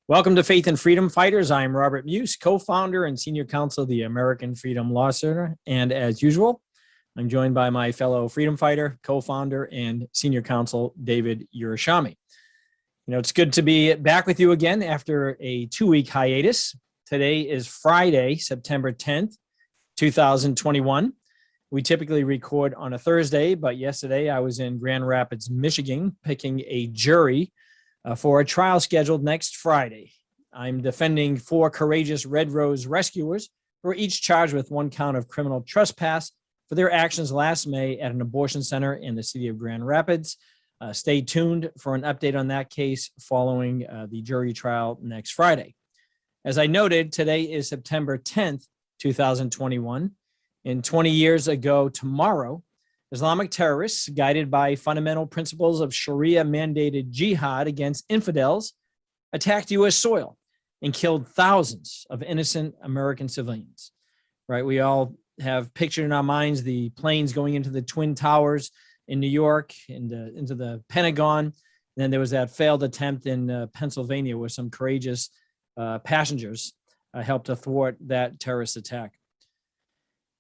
Welcome to Faith and Freedom Fighters. I'm Robert Muise, co-founder and senior counsel of the American Freedom Law Center. And as usual, I'm joined by my fellow freedom fighter, co-founder, and senior counsel, David Yerushalmi. It's good to be back with you again after a 2-week hiatus. Today is Friday, September 10th, 2021. We typically record on a Thursday, but yesterday I was in Grand Rapids, Michigan, picking a jury for a trial scheduled next Friday. I'm defending 4 courageous Red Rose rescuers who are each charged with 1 count of criminal trespass for their actions last May at an abortion center in the city of Grand Rapids. Stay tuned for an update on that case following the jury trial next Friday. As I noted, today is September 10th, 2021. And 20 years ago tomorrow, Islamic terrorists, guided by fundamental principles of sharia-mandated jihad against infidels, attacked U.S. soil and killed thousands of innocent American civilians. Right? We all have pictured in our minds the planes going into the Twin Towers in New York and into the Pentagon. And then there was that failed attempt in Pennsylvania where some courageous passengers helped to thwart that terrorist attack.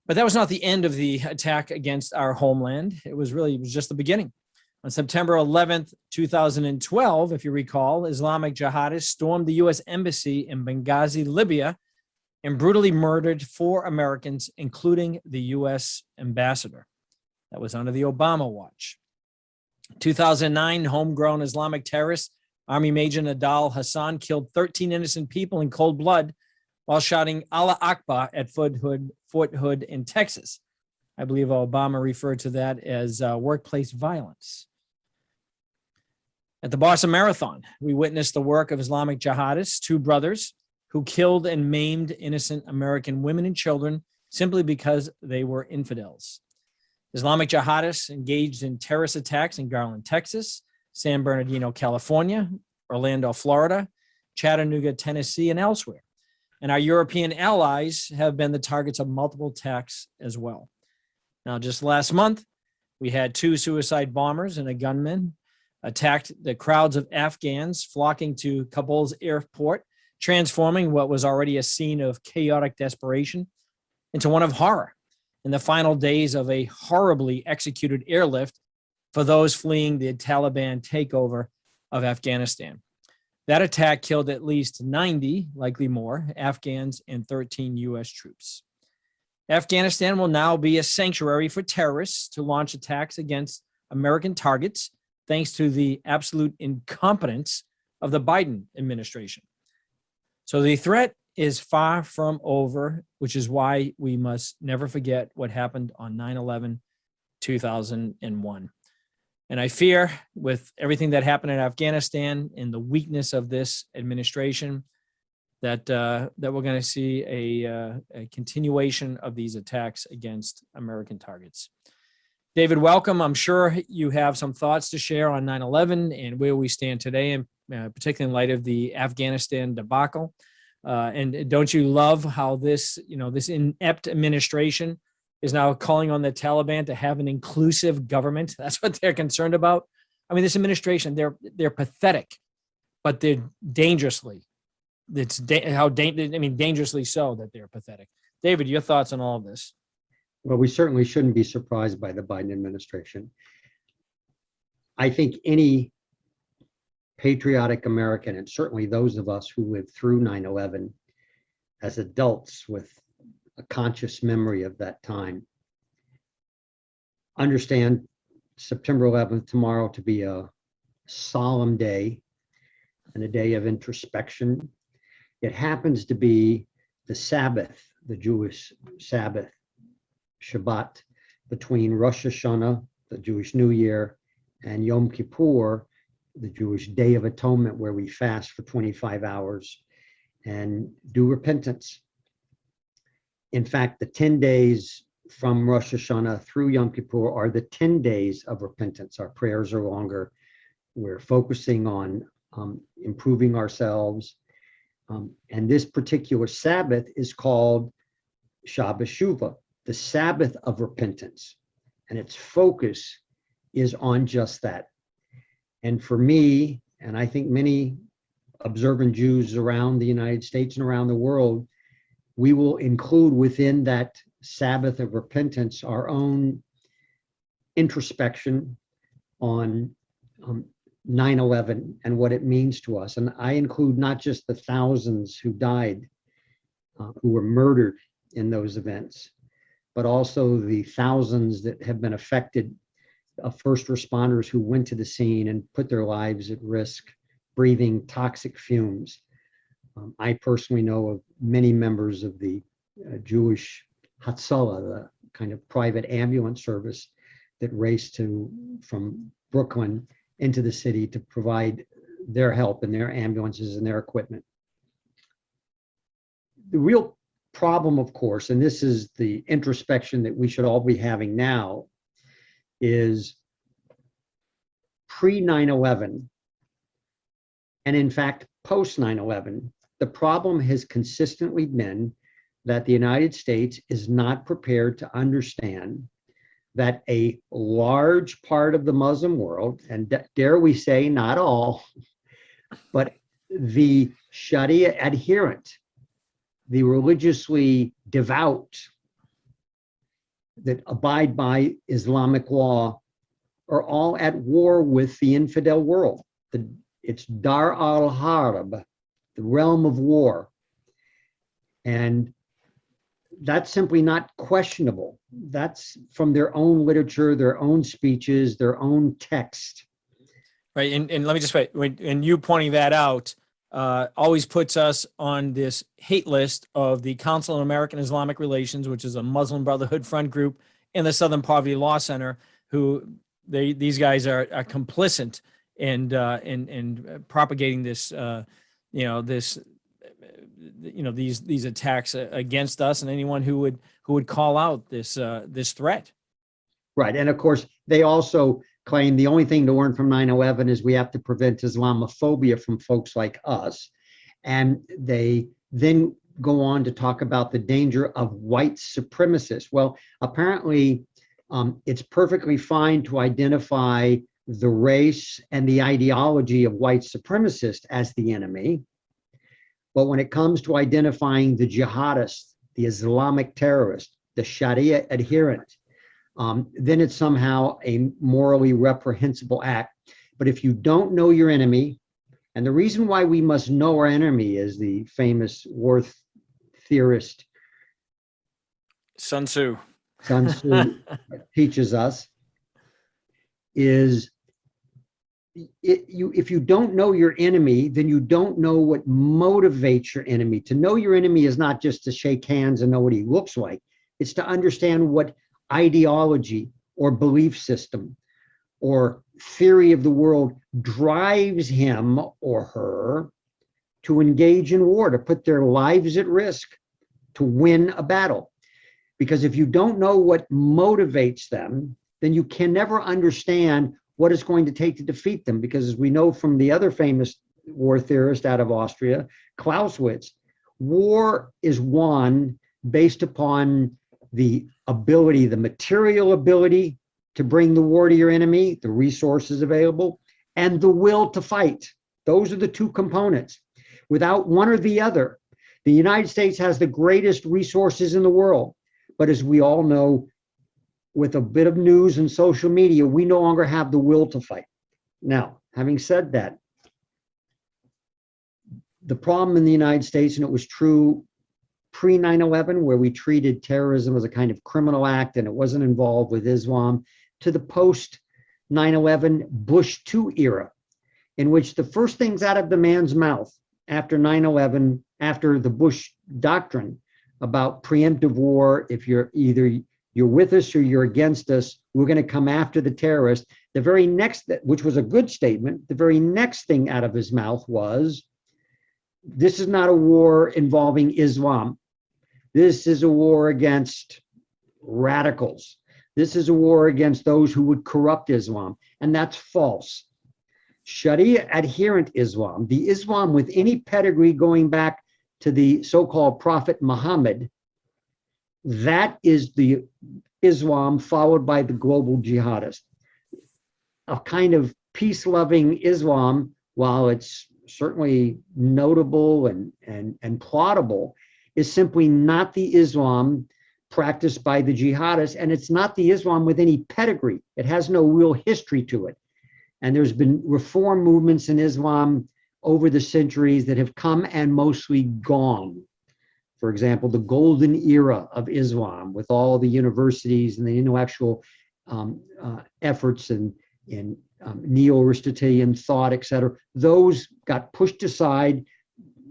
But that was not the end of the attack against our homeland. It was just the beginning. On September 11th, 2012, if you recall, Islamic jihadists stormed the U.S. Embassy in Benghazi, Libya, and brutally murdered 4 Americans, including the U.S. ambassador. That was under the Obama watch. 2009, homegrown Islamic terrorist Army Major Nadal Hassan killed 13 innocent people in cold blood while shouting Allah Akbar at Fort Hood in Texas. I believe Obama referred to that as workplace violence. At the Boston Marathon, we witnessed the work of Islamic jihadists, 2 brothers, who killed and maimed innocent American women and children simply because they were infidels. Islamic jihadists engaged in terrorist attacks in Garland, Texas, San Bernardino, California, Orlando, Florida, Chattanooga, Tennessee, and elsewhere. And our European allies have been the targets of multiple attacks as well. Now, just last month, we had 2 suicide bombers and a gunman attacked the crowds of Afghans flocking to Kabul's airport, transforming what was already a scene of chaotic desperation into one of horror in the final days of a horribly executed airlift for those fleeing the Taliban takeover of Afghanistan. That attack killed at least 90, likely more, Afghans and 13 U.S. troops. Afghanistan will now be a sanctuary for terrorists to launch attacks against American targets, thanks to the absolute incompetence of the Biden administration. So the threat is far from over, which is why we must never forget what happened on 9/11/2001. And I fear, with everything that happened in Afghanistan and the weakness of this administration, that we're going to see a continuation of these attacks against American targets. David, welcome. I'm sure you have some thoughts to share on 9/11 and where we stand today, and particularly in light of the Afghanistan debacle. And don't you love how this inept administration is now calling on the Taliban to have an inclusive government? That's what they're concerned about. I mean, this administration, they're pathetic, but they're dangerously. Dangerously so that they're pathetic. David, your thoughts on all of this? Well, we certainly shouldn't be surprised by the Biden administration. I think any patriotic American, and certainly those of us who lived through 9/11 as adults with a conscious memory of that time, understand September 11th tomorrow to be a solemn day and a day of introspection. It happens to be the Sabbath, the Jewish Sabbath, Shabbat, between Rosh Hashanah, the Jewish New Year, and Yom Kippur, the Jewish Day of Atonement, where we fast for 25 hours and do repentance. In fact, the 10 days from Rosh Hashanah through Yom Kippur are the 10 days of repentance. Our prayers are longer. We're focusing on improving ourselves. And this particular Sabbath is called Shabbat Shuvah, the Sabbath of repentance. And its focus is on just that. And for me, and I think many observant Jews around the United States and around the world, we will include within that Sabbath of repentance our own introspection on 9/11 and what it means to us. And I include not just the thousands who died, who were murdered in those events, but also the thousands that have been affected of first responders who went to the scene and put their lives at risk, breathing toxic fumes. I personally know of many members of the Jewish Hatzalah, the kind of private ambulance service that raced from Brooklyn into the city to provide their help and their ambulances and their equipment. The real problem, of course, and this is the introspection that we should all be having now, is pre 9/11, and in fact, post 9/11, the problem has consistently been that the United States is not prepared to understand that a large part of the Muslim world, and dare we say not all, but the Sharia adherent, the religiously devout that abide by Islamic law, are all at war with the infidel world. It's Dar al-Harb, the realm of war. And that's simply not questionable. That's from their own literature, their own speeches, their own text. Right. And let me just wait. And you pointing that out always puts us on this hate list of the Council on American Islamic Relations, which is a Muslim Brotherhood front group, and the Southern Poverty Law Center, who these guys are complicit in propagating this, these attacks against us and anyone who would call out this threat. Right. And of course, they also claim the only thing to learn from 9/11 is we have to prevent Islamophobia from folks like us. And they then go on to talk about the danger of white supremacists. Well, apparently, it's perfectly fine to identify the race and the ideology of white supremacists as the enemy. But when it comes to identifying the jihadist, the Islamic terrorist, the Sharia adherent, then it's somehow a morally reprehensible act. But if you don't know your enemy, and the reason why we must know our enemy, is the famous war theorist Sun Tzu teaches us, is if you don't know your enemy, then you don't know what motivates your enemy. To know your enemy is not just to shake hands and know what he looks like. It's to understand what ideology or belief system or theory of the world drives him or her to engage in war, to put their lives at risk, to win a battle. Because if you don't know what motivates them, then you can never understand what it's going to take to defeat them. Because as we know from the other famous war theorist out of Austria, Clausewitz, war is won based upon the ability, the material ability to bring the war to your enemy, the resources available, and the will to fight. Those are the two components. Without one or the other, the United States has the greatest resources in the world. But as we all know, with a bit of news and social media, we no longer have the will to fight. Now, having said that, the problem in the United States, and it was true pre 9/11, where we treated terrorism as a kind of criminal act and it wasn't involved with Islam, to the post 9/11 Bush II era, in which the first things out of the man's mouth after 9/11, after the Bush doctrine about preemptive war, if you're with us or you're against us, we're going to come after the terrorists. The very next, which was a good statement, the very next thing out of his mouth was, this is not a war involving Islam. This is a war against radicals. This is a war against those who would corrupt Islam. And that's false. Sharia adherent Islam, the Islam with any pedigree going back to the so-called Prophet Muhammad, that is the Islam followed by the global jihadist. A kind of peace-loving Islam, while it's certainly notable and plausible, is simply not the Islam practiced by the jihadists, and it's not the Islam with any pedigree. It has no real history to it. And there's been reform movements in Islam over the centuries that have come and mostly gone. For example, the golden era of Islam with all the universities and the intellectual efforts in neo-Aristotelian thought, et cetera, those got pushed aside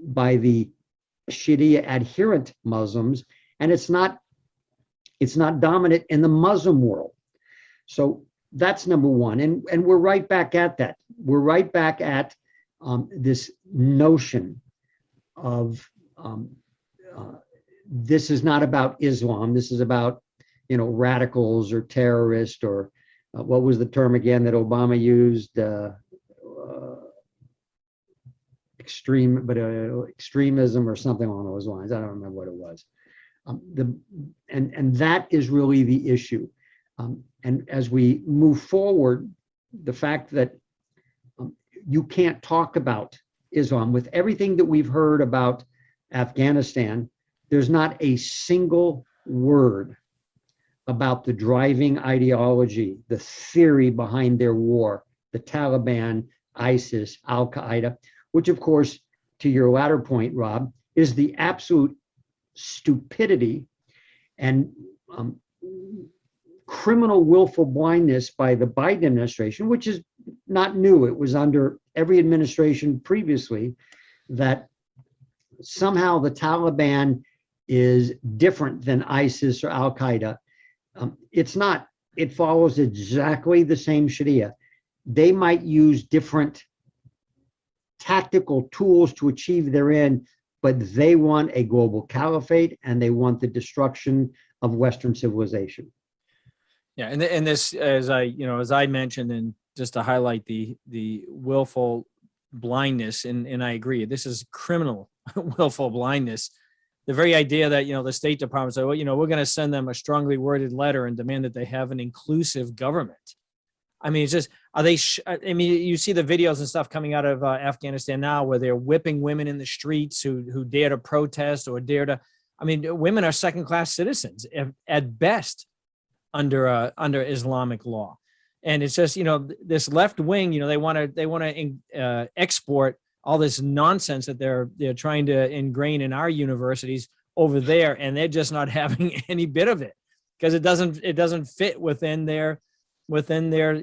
by the Sharia adherent Muslims, and it's not dominant in the Muslim world. So that's number one. And we're right back at that. We're right back at this notion of this is not about Islam. This is about, radicals or terrorists or what was the term again that Obama used? Extremism or something along those lines. I don't remember what it was. And that is really the issue. And as we move forward, the fact that you can't talk about Islam with everything that we've heard about Afghanistan, there's not a single word about the driving ideology, the theory behind their war, the Taliban, ISIS, Al-Qaeda, which of course, to your latter point, Rob, is the absolute stupidity and criminal willful blindness by the Biden administration, which is not new. It was under every administration previously, that somehow the Taliban is different than ISIS or Al-Qaeda. It's not. It follows exactly the same Sharia. They might use different tactical tools to achieve their end, but they want a global caliphate and they want the destruction of Western civilization. Yeah, and this, as I mentioned, and just to highlight the willful blindness, and I agree, this is criminal willful blindness. The very idea that the State Department said, well, we're going to send them a strongly worded letter and demand that they have an inclusive government. I mean, it's just, are they? You see the videos and stuff coming out of Afghanistan now, where they're whipping women in the streets who dare to protest or dare to. I mean, women are second-class citizens at best under Islamic law, and it's just this left wing. They want to export all this nonsense that they're trying to ingrain in our universities over there, and they're just not having any bit of it because it doesn't fit within their their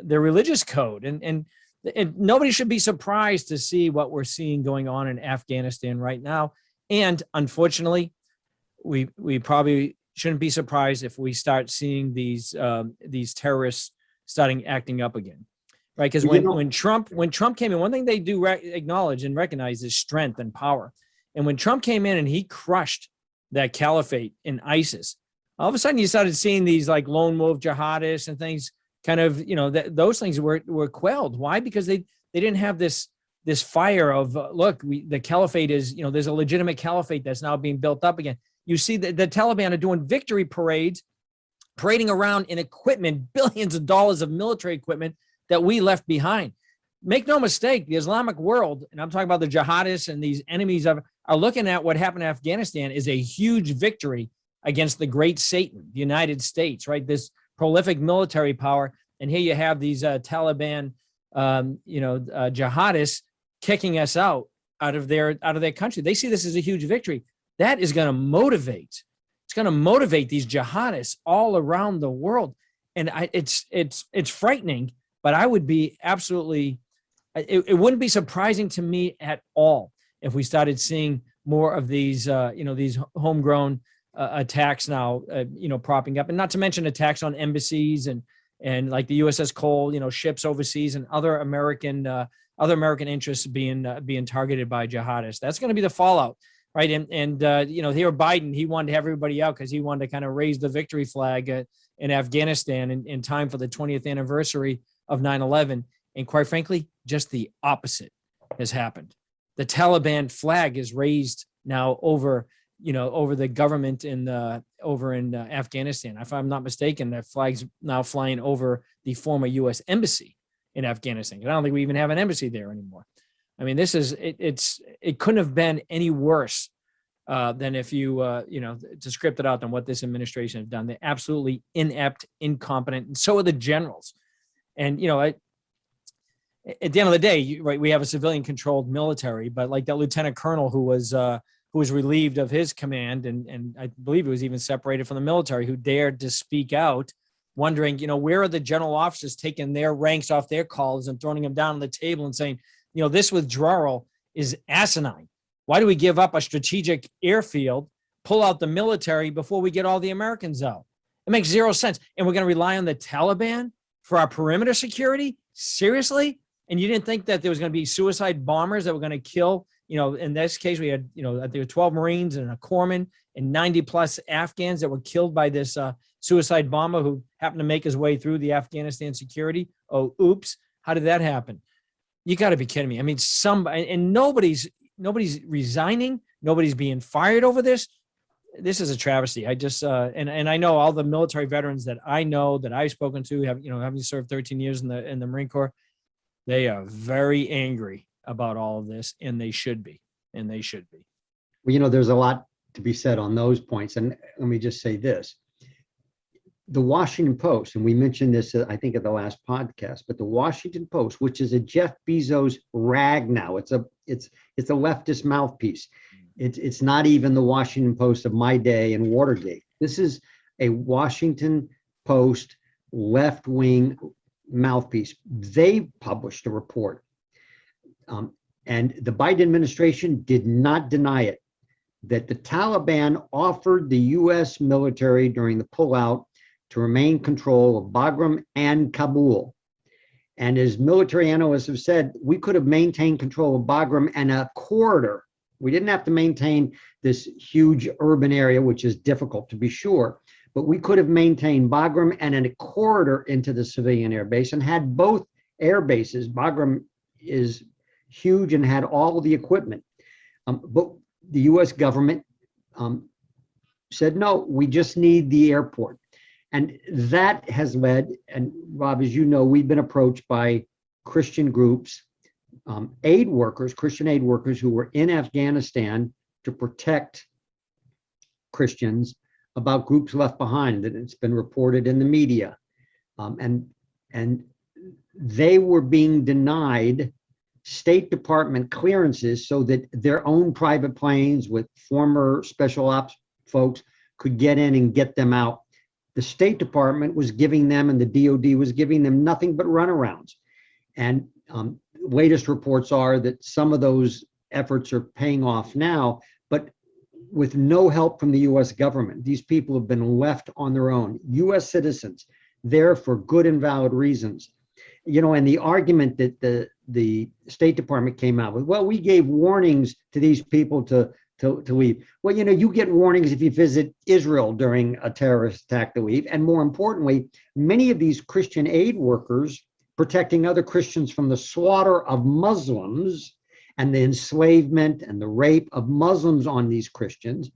religious code, and nobody should be surprised to see what we're seeing going on in Afghanistan right now. And unfortunately, we probably shouldn't be surprised if we start seeing these terrorists acting up again, right? Because when Trump came in, one thing they do acknowledge and recognize is strength and power. And when Trump came in and he crushed that caliphate in ISIS, all of a sudden you started seeing these like lone wolf jihadists and things kind of, those things were quelled. Why? Because they didn't have this fire of the caliphate is, there's a legitimate caliphate that's now being built up again. You see the Taliban are doing victory parades, parading around in equipment, billions of dollars of military equipment that we left behind. Make no mistake, the Islamic world, and I'm talking about the jihadists and these enemies are looking at what happened in Afghanistan is a huge victory against the great Satan, the United States, right? This prolific military power. And here you have these Taliban, jihadists kicking us out of their country. They see this as a huge victory. That is going to motivate. It's going to motivate these jihadists all around the world. And it's frightening, but I would be absolutely, it wouldn't be surprising to me at all if we started seeing more of these, these homegrown attacks now, propping up, and not to mention attacks on embassies and like the USS Cole, ships overseas and other American interests being targeted by jihadists. That's going to be the fallout, right? And here Biden, he wanted to have everybody out because he wanted to kind of raise the victory flag in Afghanistan in time for the 20th anniversary of 9/11. And quite frankly, just the opposite has happened. The Taliban flag is raised now over the government over in Afghanistan. If I'm not mistaken, that flag's now flying over the former U.S. embassy in Afghanistan. I don't think we even have an embassy there anymore. I mean, this is it couldn't have been any worse than if to script it out than what this administration has done. They're absolutely inept, incompetent, and so are the generals. And at the end of the day, right, we have a civilian-controlled military, but like that lieutenant colonel who was relieved of his command, and I believe he was even separated from the military, who dared to speak out, wondering, where are the general officers taking their ranks off their collars and throwing them down on the table and saying, this withdrawal is asinine. Why do we give up a strategic airfield, pull out the military before we get all the Americans out? It makes zero sense. And we're going to rely on the Taliban for our perimeter security? Seriously? And you didn't think that there was going to be suicide bombers that were going to kill, in this case, we had, I think there were 12 Marines and a corpsman and 90 plus Afghans that were killed by this suicide bomber who happened to make his way through the Afghanistan security. Oh, oops. How did that happen? You got to be kidding me. I mean, nobody's resigning. Nobody's being fired over this. This is a travesty. I just, and I know all the military veterans that I know that I've spoken to having served 13 years in the Marine Corps, they are very angry about all of this, and they should be. Well, there's a lot to be said on those points. And let me just say this. The Washington Post, and we mentioned this, I think, at the last podcast, but the Washington Post, which is a Jeff Bezos rag now, it's a leftist mouthpiece. It's not even the Washington Post of my day and Watergate. This is a Washington Post left-wing mouthpiece. They published a report, and the Biden administration did not deny it, that the Taliban offered the U.S. military during the pullout to remain control of Bagram and Kabul. And as military analysts have said, we could have maintained control of Bagram and a corridor. We didn't have to maintain this huge urban area, which is difficult to be sure, but we could have maintained Bagram and a corridor into the civilian air base and had both air bases. Bagram is huge and had all of the equipment. But the U.S. government said, no, we just need the airport. And that has led, and Rob, as you know, we've been approached by Christian groups, Christian aid workers who were in Afghanistan to protect Christians, about groups left behind, that it's been reported in the media. And they were being denied State Department clearances so that their own private planes with former special ops folks could get in and get them out. The State Department was giving them, and the DOD was giving them, nothing but runarounds. And latest reports are that some of those efforts are paying off now, but with no help from the U.S. government. These people have been left on their own. U.S. citizens there for good and valid reasons. And the argument that the State Department came out with, well, we gave warnings to these people to leave. Well, you get warnings if you visit Israel during a terrorist attack to leave. And more importantly, many of these Christian aid workers protecting other Christians from the slaughter of Muslims and the enslavement and the rape of Muslims on these Christians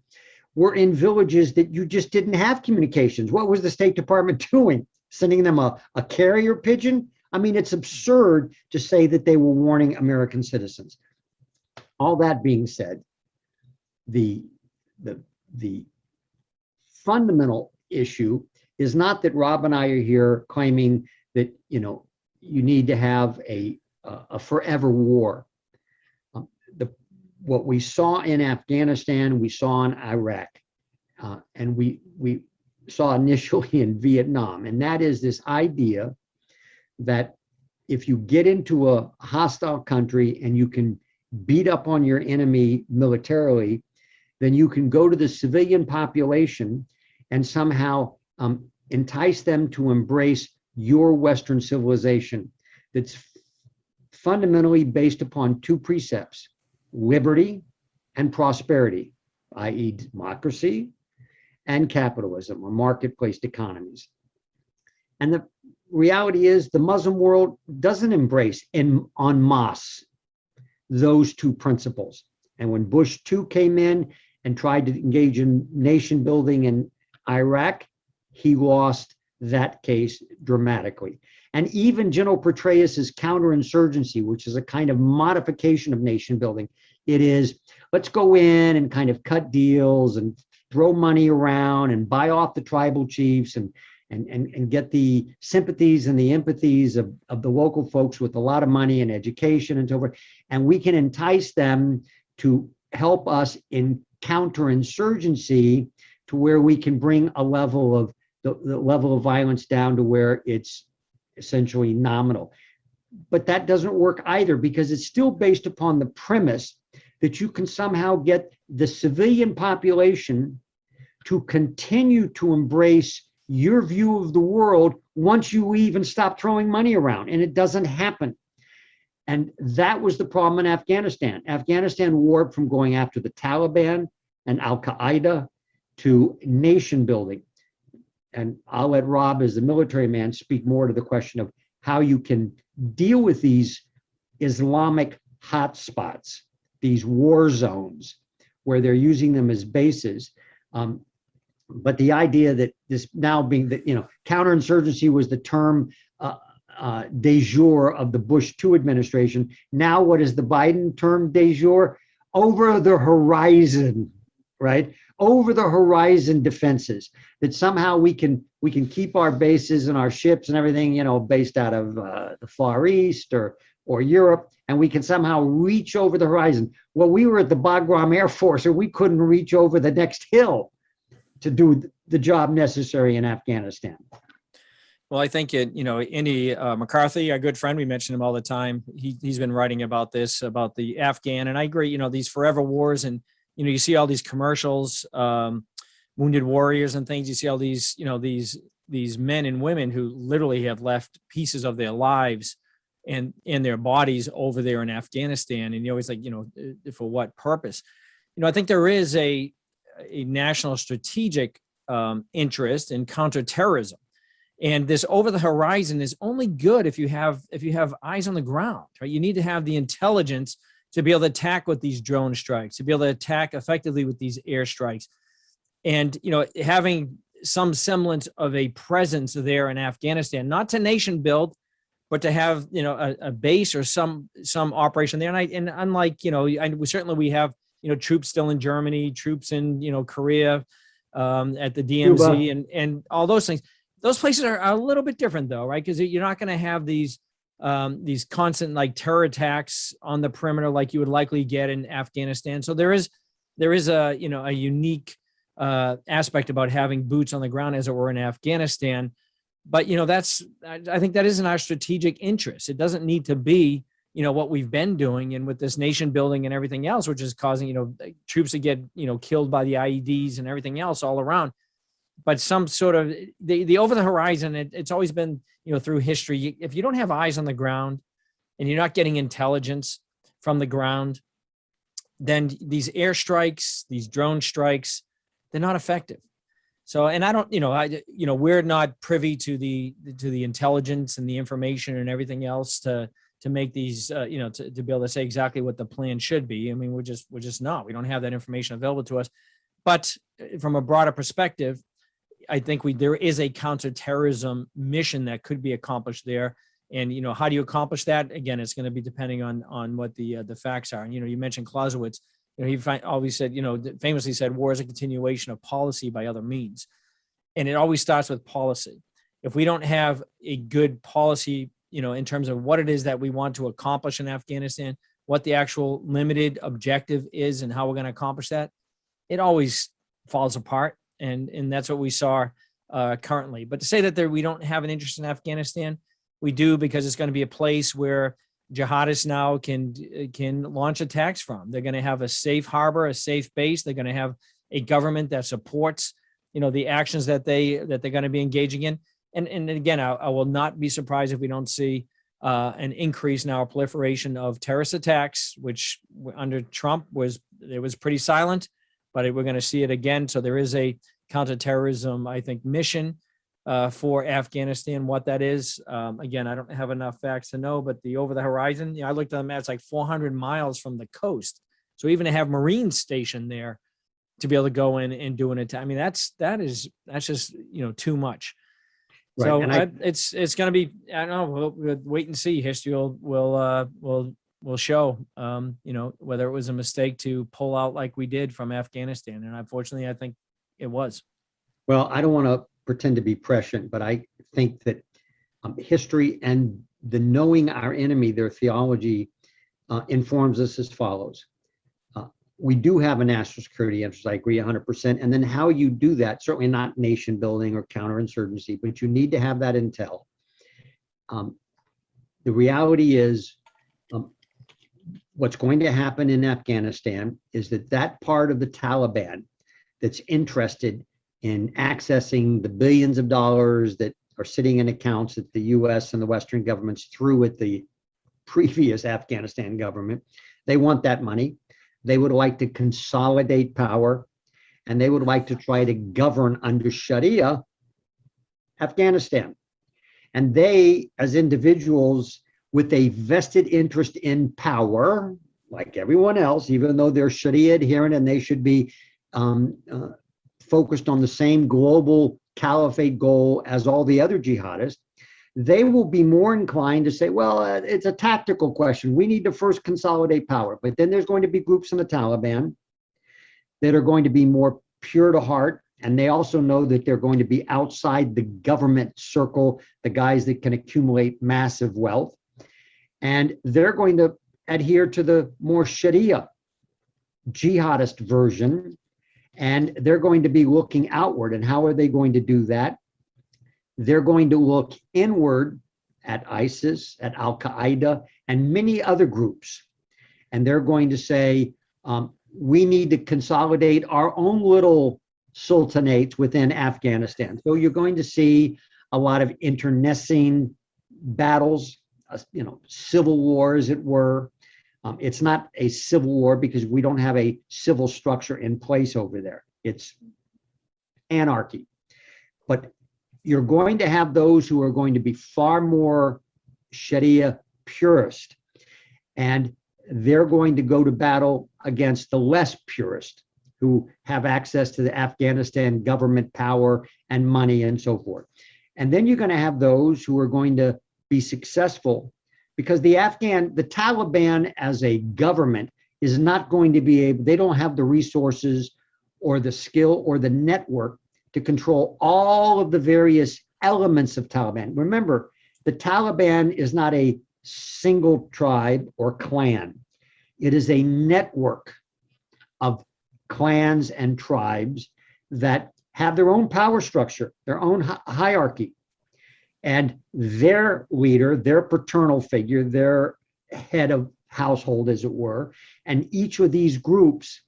were in villages that you just didn't have communications. What was the State Department doing? Sending them a carrier pigeon? I mean, it's absurd to say that they were warning American citizens. All that being said, the fundamental issue is not that Rob and I are here claiming that, you need to have a forever war. What we saw in Afghanistan, we saw in Iraq, and we saw initially in Vietnam, and that is this idea that if you get into a hostile country and you can beat up on your enemy militarily, then you can go to the civilian population and somehow entice them to embrace your Western civilization that's fundamentally based upon two precepts: liberty and prosperity, i.e. democracy and capitalism, or market-based economies. And the reality is the Muslim world doesn't embrace en masse those two principles. And when Bush II came in and tried to engage in nation building in Iraq, he lost that case dramatically. And even General Petraeus's counterinsurgency, which is a kind of modification of nation building, it is, let's go in and kind of cut deals and throw money around and buy off the tribal chiefs and get the sympathies and the empathies of the local folks with a lot of money and education and so forth. And we can entice them to help us in counterinsurgency to where we can bring a level of the level of violence down to where it's essentially nominal. But that doesn't work either, because it's still based upon the premise that you can somehow get the civilian population to continue to embrace your view of the world once you leave and stop throwing money around. And it doesn't happen. And that was the problem in Afghanistan. Afghanistan warped from going after the Taliban and Al-Qaeda to nation building. And I'll let Rob, as the military man, speak more to the question of how you can deal with these Islamic hotspots, these war zones, where they're using them as bases. But the idea that this now being that, counterinsurgency was the term de jure of the Bush II administration. Now, what is the Biden term de jure? Over the horizon, right? Over the horizon defenses, that somehow we can keep our bases and our ships and everything, based out of the Far East or Europe, and we can somehow reach over the horizon. Well, we were at the Bagram Air Force, and we couldn't reach over the next hill to do the job necessary in Afghanistan. Well, I think Andy McCarthy, our good friend, we mention him all the time. He's been writing about this, about the Afghan, and I agree. These forever wars, and you see all these commercials, Wounded Warriors and things. You see all these, these men and women who literally have left pieces of their lives and their bodies over there in Afghanistan, and you always like, for what purpose? I think there is a national strategic interest in counterterrorism. And this over the horizon is only good if you have eyes on the ground, right? You need to have the intelligence to be able to attack with these drone strikes, to be able to attack effectively with these air strikes. And, having some semblance of a presence there in Afghanistan, not to nation build, but to have, a base or some operation there. And unlike, we have, troops still in Germany, troops in, Korea, at the DMZ and all those things. Those places are a little bit different though, right? Because you're not going to have these constant like terror attacks on the perimeter like you would likely get in Afghanistan. So there is a unique aspect about having boots on the ground, as it were, in Afghanistan. But I think that is in our strategic interest. It doesn't need to be what we've been doing, and with this nation building and everything else, which is causing troops to get killed by the IEDs and everything else all around. But some sort of the over the horizon, it's always been, through history, if you don't have eyes on the ground and you're not getting intelligence from the ground, then these air strikes, these drone strikes, they're not effective. So, and I don't, we're not privy to the intelligence and the information and everything else to make these, to be able to say exactly what the plan should be. I mean, we're just not. We don't have that information available to us. But from a broader perspective, I think there is a counterterrorism mission that could be accomplished there. And, how do you accomplish that? Again, it's going to be depending on what the facts are. And, you mentioned Clausewitz, he always said, famously said, war is a continuation of policy by other means. And it always starts with policy. If we don't have a good policy, in terms of what it is that we want to accomplish in Afghanistan, what the actual limited objective is and how we're going to accomplish that, it always falls apart. And that's what we saw currently. But to say that we don't have an interest in Afghanistan, we do, because it's going to be a place where jihadists now can launch attacks from. They're going to have a safe harbor, a safe base. They're going to have a government that supports, the actions that they're going to be engaging in. And again, I will not be surprised if we don't see an increase in our proliferation of terrorist attacks, which under Trump was pretty silent. But we're going to see it again. So there is a counterterrorism, I think, mission for Afghanistan. What that is, again, I don't have enough facts to know. But the over the horizon, I looked at the map; it's like 400 miles from the coast. So even to have Marines stationed there to be able to go in and do an attack, I mean, that's just too much. Right. So And it's going to be, I don't know, we'll wait and see. History will show, whether it was a mistake to pull out like we did from Afghanistan. And unfortunately, I think it was. well, I don't want to pretend to be prescient, but I think that history and the knowing our enemy, their theology, informs us as follows. We do have a national security interest. I agree 100%. And then how you do that, certainly not nation building or counterinsurgency, but you need to have that intel. The reality is, what's going to happen in Afghanistan is that part of the Taliban that's interested in accessing the billions of dollars that are sitting in accounts that the US and the Western governments threw at the previous Afghanistan government, they want that money. They would like to consolidate power, and they would like to try to govern under Sharia Afghanistan. And they, as individuals with a vested interest in power, like everyone else, even though they're Sharia adherent and they should be focused on the same global caliphate goal as all the other jihadists, they will be more inclined to say, well, it's a tactical question. We need to first consolidate power. But then there's going to be groups in the Taliban that are going to be more pure to heart. And they also know that they're going to be outside the government circle, the guys that can accumulate massive wealth. And they're going to adhere to the more Sharia jihadist version. And they're going to be looking outward. And how are they going to do that? They're going to look inward at ISIS, at Al-Qaeda, and many other groups. And they're going to say, we need to consolidate our own little sultanates within Afghanistan. So you're going to see a lot of internecine battles, civil war, as it were. It's not a civil war because we don't have a civil structure in place over there. It's anarchy. But you're going to have those who are going to be far more Sharia purist, and they're going to go to battle against the less purist who have access to the Afghanistan government power and money and so forth. And then you're going to have those who are going to be successful because the Taliban as a government is not going to be able, they don't have the resources or the skill or the network to control all of the various elements of Taliban. Remember, the Taliban is not a single tribe or clan. It is a network of clans and tribes that have their own power structure, their own hierarchy. And their leader, their paternal figure, their head of household, as it were, and each of these groups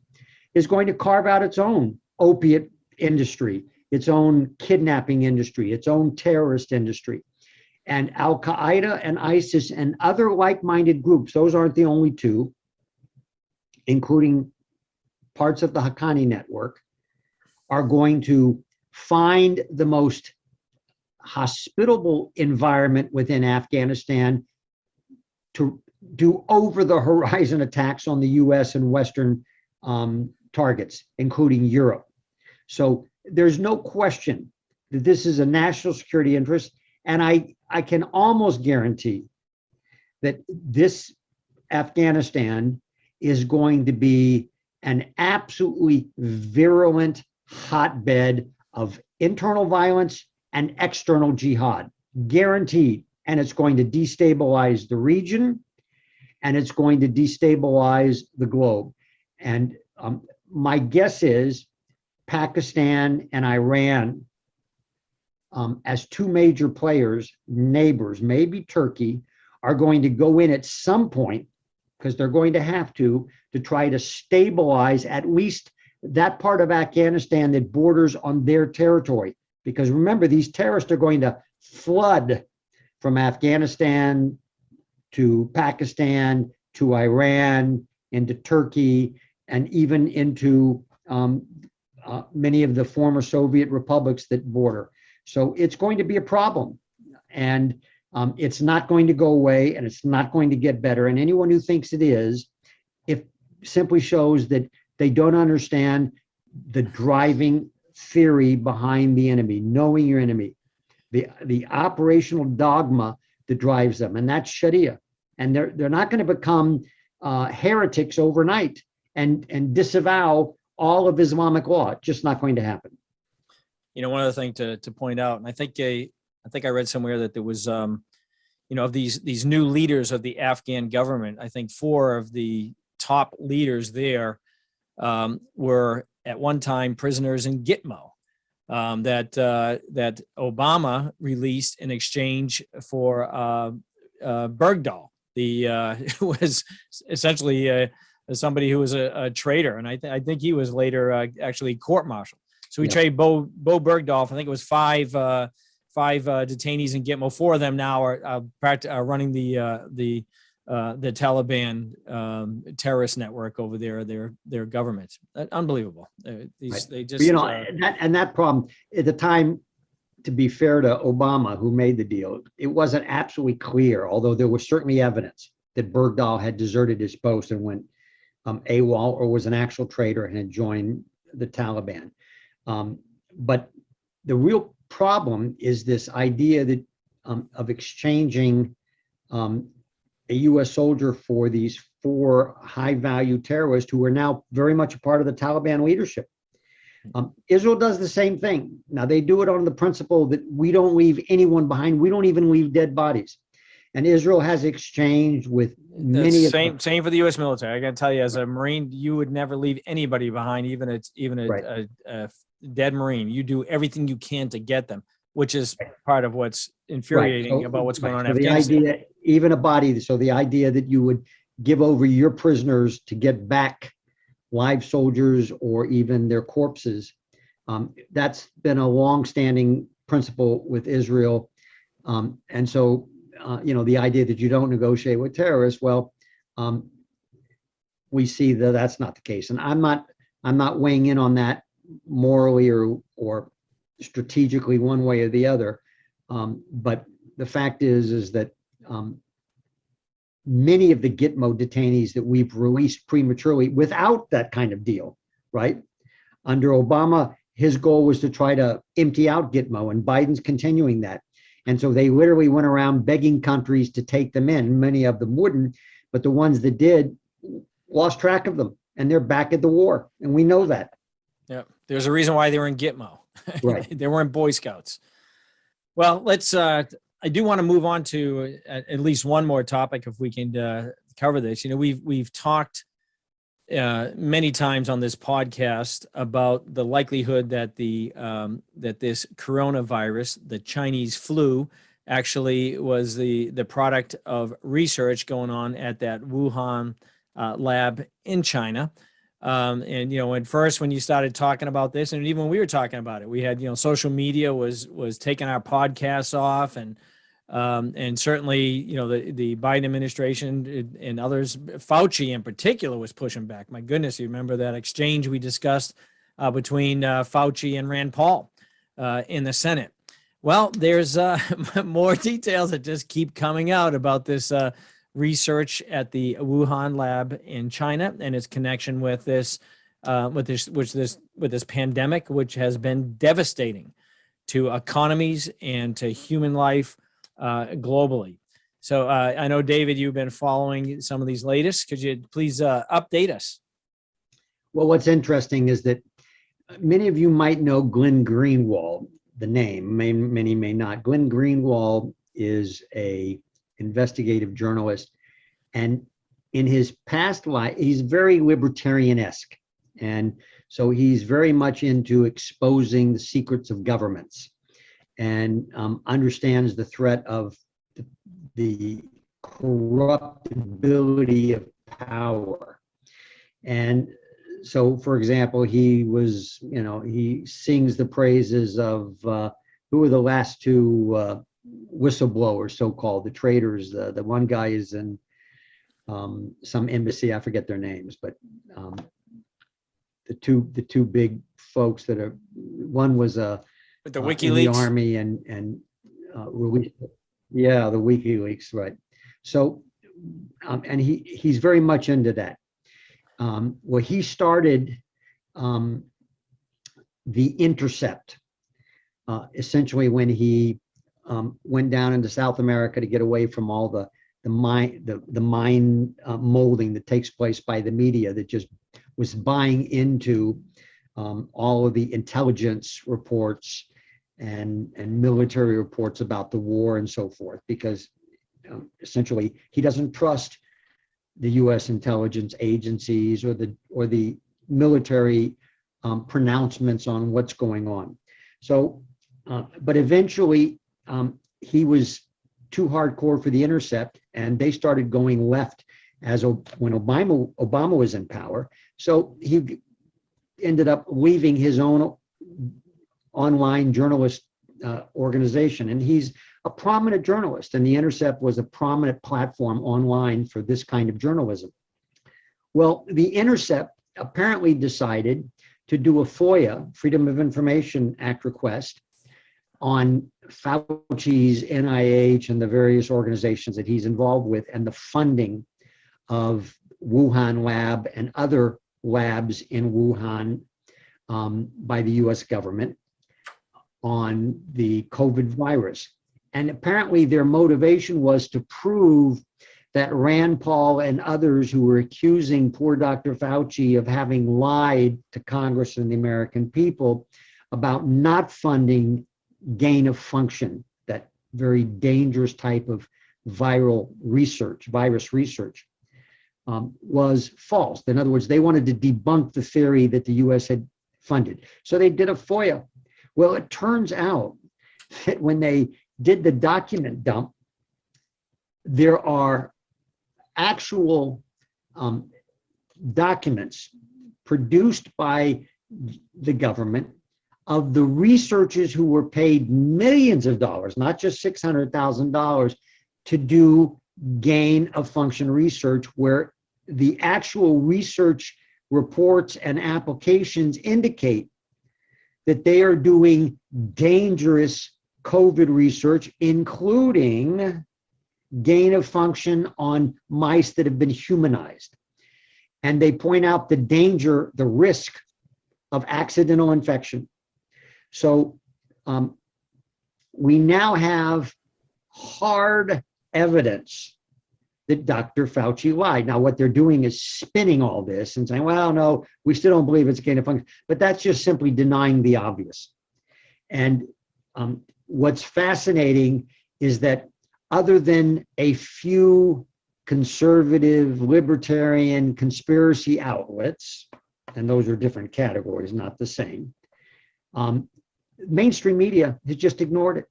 is going to carve out its own opiate industry, its own kidnapping industry, its own terrorist industry. And Al-Qaeda and ISIS and other like-minded groups, those aren't the only two, including parts of the Haqqani network, are going to find the most hospitable environment within Afghanistan to do over-the-horizon attacks on the US and Western targets, including Europe. So there's no question that this is a national security interest. And I can almost guarantee that this Afghanistan is going to be an absolutely virulent hotbed of internal violence and external jihad, guaranteed. And it's going to destabilize the region, and it's going to destabilize the globe. And my guess is Pakistan and Iran, as two major players, neighbors, maybe Turkey, are going to go in at some point, because they're going to have to try to stabilize at least that part of Afghanistan that borders on their territory. Because remember, these terrorists are going to flood from Afghanistan to Pakistan to Iran, into Turkey, and even into many of the former Soviet republics that border. So it's going to be a problem, and it's not going to go away, and it's not going to get better. And anyone who thinks it is, it simply shows that they don't understand the driving theory behind the enemy, knowing your enemy. the operational dogma that drives them, and that's Sharia. And they're not going to become heretics overnight and disavow all of Islamic law. It's just not going to happen. One other thing to point out, and I think I read somewhere that there was, of these new leaders of the Afghan government, I think 4 of the top leaders there were at one time prisoners in Gitmo that Obama released in exchange for Bergdahl. Was essentially somebody who was a traitor, and I think he was later actually court-martialed. So we traded Bo Bergdahl. I think it was five detainees in Gitmo. 4 of them now are running the Taliban terrorist network over there. Their government. Unbelievable. They just that problem at the time. To be fair to Obama, who made the deal, it wasn't absolutely clear, although there was certainly evidence that Bergdahl had deserted his post and went AWOL or was an actual traitor and had joined the Taliban. But the real problem is this idea that of exchanging a U.S. soldier for these 4 high-value terrorists who are now very much a part of the Taliban leadership. Israel does the same thing. Now, they do it on the principle that we don't leave anyone behind. We don't even leave dead bodies. And Israel has exchanged with many. Same for the U.S. military. I got to tell you, as a Marine, you would never leave anybody behind, even a dead Marine. You do everything you can to get them, which is part of what's infuriating about what's going on in Afghanistan. The idea, even a body. So the idea that you would give over your prisoners to get back live soldiers or even their corpses. That's been a long-standing principle with Israel. And so, the idea that you don't negotiate with terrorists, well, we see that that's not the case. And I'm not weighing in on that morally or strategically one way or the other. But the fact is that many of the Gitmo detainees that we've released prematurely without that kind of deal, right? Under Obama, his goal was to try to empty out Gitmo, and Biden's continuing that. And so they literally went around begging countries to take them in. Many of them wouldn't, but the ones that did lost track of them, and they're back at the war, and we know that. Yeah, there's a reason why they were in Gitmo. Right. They weren't Boy Scouts. Well, let's. I do want to move on to at least one more topic, if we can cover this. We've talked many times on this podcast about the likelihood that that this coronavirus, the Chinese flu, actually was the product of research going on at that Wuhan lab in China. And at first, when you started talking about this, and even when we were talking about it, we had social media was taking our podcasts off, and certainly the Biden administration and others, Fauci in particular, was pushing back. My goodness, you remember that exchange we discussed between Fauci and Rand Paul in the Senate. Well, there's more details that just keep coming out about this research at the Wuhan lab in China and its connection with this pandemic, which has been devastating to economies and to human life globally. So I know, David, you've been following some of these latest. Could you please update us? Well, what's interesting is that many of you might know Glenn Greenwald, the name. Many may not. Glenn Greenwald is a investigative journalist, and in his past life, he's very libertarian-esque, and so he's very much into exposing the secrets of governments, and understands the threat of the corruptibility of power. And so, for example, he sings the praises of who were the last 2 whistleblowers, so-called, the traitors. The one guy is in some embassy, I forget their names, but the two big folks that are, one was with the WikiLeaks, in the army and released, the WikiLeaks, right? So and he's very much into that. Well, he started The Intercept essentially when he went down into South America to get away from all the mind molding that takes place by the media that just was buying into all of the intelligence reports and military reports about the war and so forth, because essentially he doesn't trust the U.S. intelligence agencies or the military pronouncements on what's going on. So, but eventually he was too hardcore for the Intercept, and they started going left when Obama was in power. So he ended up leaving his own online journalist organization, and he's a prominent journalist, and the Intercept was a prominent platform online for this kind of journalism. Well, the Intercept apparently decided to do a FOIA, Freedom of Information Act request, on Fauci's NIH and the various organizations that he's involved with, and the funding of Wuhan lab and other labs in Wuhan by the US government on the COVID virus. And apparently their motivation was to prove that Rand Paul and others who were accusing poor Dr. Fauci of having lied to Congress and the American people about not funding gain of function, that very dangerous type of virus research, was false. In other words, they wanted to debunk the theory that the US had funded. So they did a FOIA. Well, it turns out that when they did the document dump, there are actual documents produced by the government of the researchers who were paid millions of dollars, not just $600,000, to do gain of function research, where the actual research reports and applications indicate that they are doing dangerous COVID research, including gain of function on mice that have been humanized. And they point out the danger, the risk of accidental infection. So we now have hard evidence that Dr. Fauci lied. Now, what they're doing is spinning all this and saying, well, no, we still don't believe it's gain of function. But that's just simply denying the obvious. And what's fascinating is that other than a few conservative, libertarian conspiracy outlets, and those are different categories, not the same, mainstream media has just ignored it.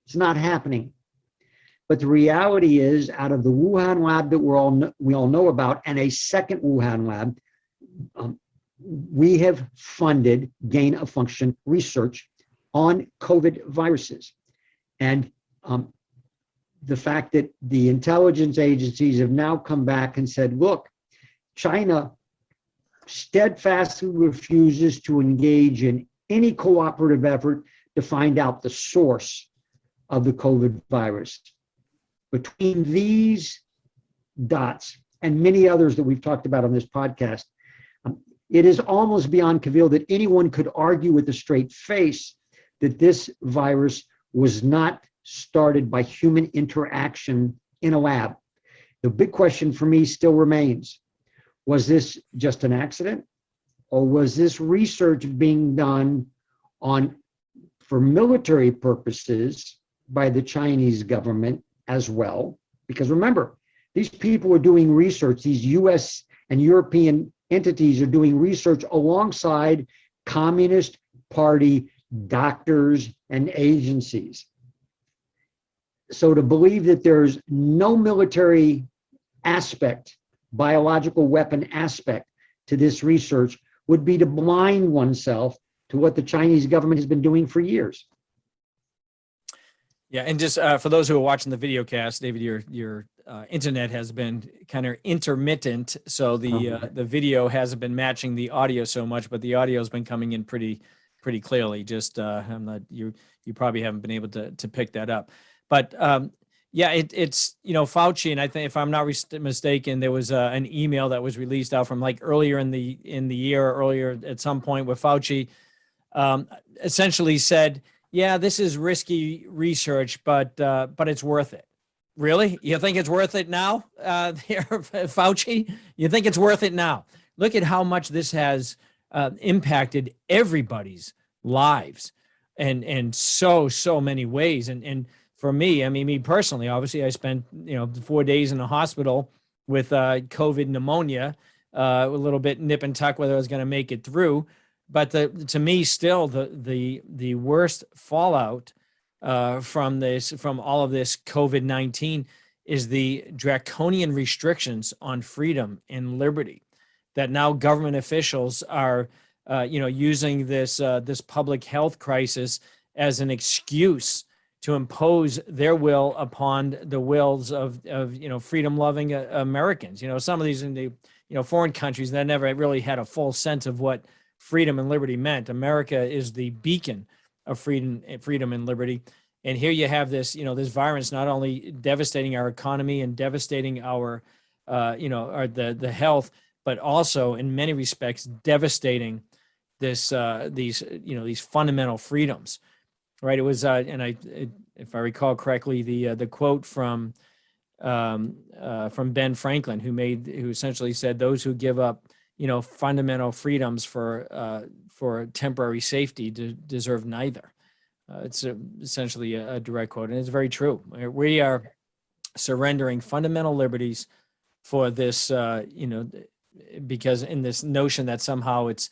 It's not happening. But the reality is, out of the Wuhan lab that we all know about, and a second Wuhan lab, we have funded gain of function research on COVID viruses. And the fact that the intelligence agencies have now come back and said, look, China steadfastly refuses to engage in any cooperative effort to find out the source of the COVID virus. Between these dots and many others that we've talked about on this podcast, it is almost beyond cavil that anyone could argue with a straight face that this virus was not started by human interaction in a lab. The big question for me still remains, was this just an accident? Or was this research being done for military purposes by the Chinese government as well? Because remember, these people are doing research, these US and European entities are doing research alongside Communist Party doctors and agencies. So to believe that there's no military aspect, biological weapon aspect to this research would be to blind oneself to what the Chinese government has been doing for years. Yeah, and just for those who are watching the video cast, David, your internet has been kind of intermittent, so the video hasn't been matching the audio so much, but the audio has been coming in pretty clearly. Just you probably haven't been able to pick that up, but yeah, it's Fauci, and I think if I'm not mistaken, there was an email that was released out from like earlier in the year, earlier at some point, where Fauci essentially said, yeah, this is risky research, but it's worth it. Really? You think it's worth it now, Fauci? You think it's worth it now? Look at how much this has impacted everybody's lives, and so many ways. And for me, I mean, me personally, obviously, I spent 4 days in the hospital with COVID pneumonia, a little bit nip and tuck whether I was going to make it through. But to me, still the worst fallout from all of this COVID-19 is the draconian restrictions on freedom and liberty that now government officials are using this public health crisis as an excuse to impose their will upon the wills of freedom-loving Americans. Some of these in the foreign countries that never really had a full sense of what freedom and liberty meant. America is the beacon of freedom and liberty. And here you have this, this virus not only devastating our economy and devastating our, the health, but also in many respects devastating these fundamental freedoms, right? It was, if I recall correctly, the quote from Ben Franklin, who essentially said, "Those who give up, fundamental freedoms for temporary safety deserve neither." It's essentially a direct quote, and it's very true. We are surrendering fundamental liberties for this, because in this notion that somehow it's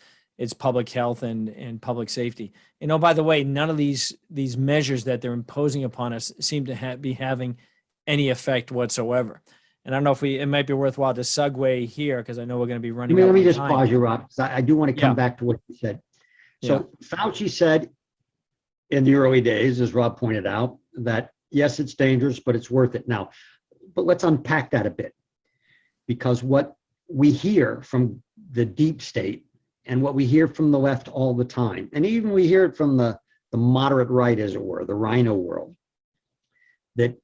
public health and public safety. By the way, none of these measures that they're imposing upon us seem to be having any effect whatsoever. And I don't know if it might be worthwhile to segue here, because I know we're going to be running out of time. Let me just pause you, Rob, because I do want to come back to what you said. So Fauci said in the early days, as Rob pointed out, that yes, it's dangerous, but it's worth it now. But let's unpack that a bit, because what we hear from the deep state and what we hear from the left all the time, and even we hear it from the moderate right, as it were, the rhino world, that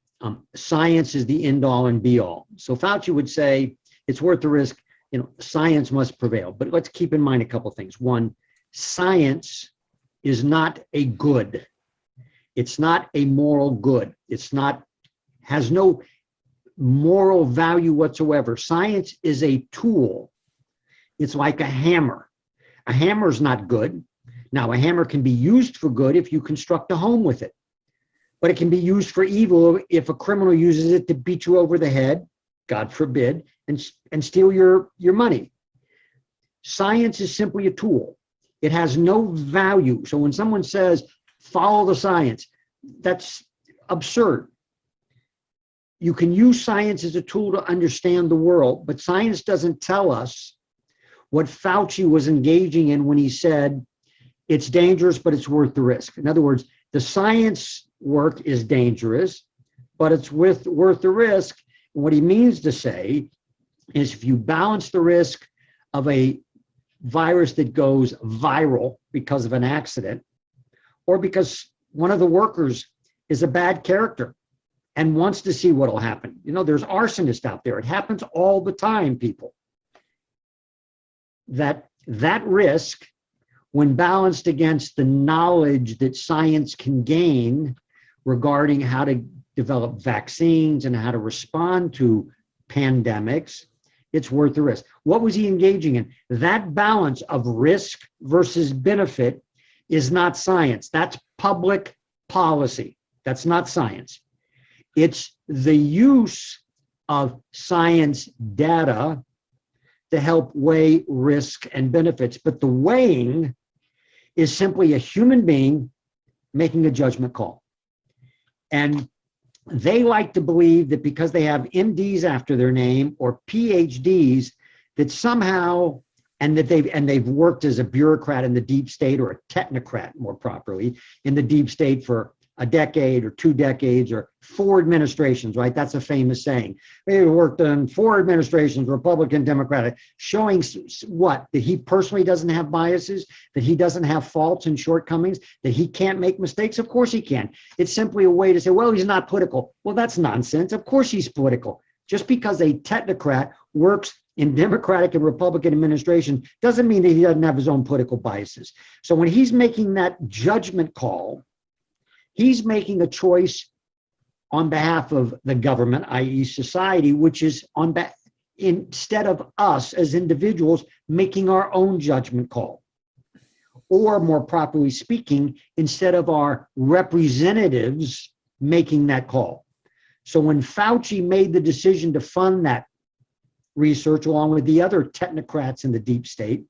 science is the end all and be all. So Fauci would say it's worth the risk, science must prevail. But let's keep in mind a couple of things. One, science is not a good. It's not a moral good. Has no moral value whatsoever. Science is a tool. It's like a hammer. A hammer is not good. Now, a hammer can be used for good if you construct a home with it, but it can be used for evil if a criminal uses it to beat you over the head, God forbid, and steal your money. Science is simply a tool. It has no value. So when someone says, follow the science, that's absurd. You can use science as a tool to understand the world, but science doesn't tell us what Fauci was engaging in when he said, it's dangerous, but it's worth the risk. In other words, the science work is dangerous, but it's worth the risk. And what he means to say is if you balance the risk of a virus that goes viral because of an accident, or because one of the workers is a bad character and wants to see what'll happen. There's arsonists out there. It happens all the time, people. That risk, when balanced against the knowledge that science can gain regarding how to develop vaccines and how to respond to pandemics, it's worth the risk. What was he engaging in? That balance of risk versus benefit is not science. That's public policy. That's not science. It's the use of science data to help weigh risk and benefits. But the weighing is simply a human being making a judgment call. And they like to believe that because they have MDs after their name or PhDs, that somehow, and that they've worked as a bureaucrat in the deep state, or a technocrat more properly, in the deep state for a decade or 2 decades or 4 administrations, right? That's a famous saying. They worked on 4 administrations, Republican, Democratic, showing what? That he personally doesn't have biases, that he doesn't have faults and shortcomings, that he can't make mistakes. Of course he can. It's simply a way to say, well, he's not political. Well, that's nonsense. Of course he's political. Just because a technocrat works in Democratic and Republican administration doesn't mean that he doesn't have his own political biases. So when he's making that judgment call He's making a choice on behalf of the government, i.e. society, which is instead of us as individuals making our own judgment call. Or more properly speaking, instead of our representatives making that call. So when Fauci made the decision to fund that research along with the other technocrats in the deep state,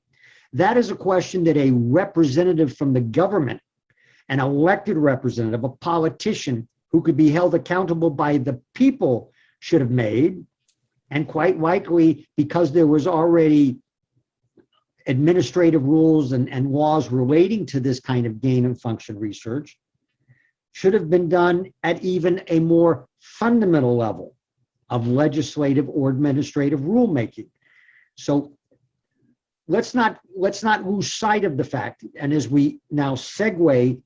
that is a question that a representative from the government, an elected representative, a politician who could be held accountable by the people should have made. And quite likely, because there was already administrative rules and laws relating to this kind of gain and function research, should have been done at even a more fundamental level of legislative or administrative rulemaking. So let's not lose sight of the fact. And as we now segue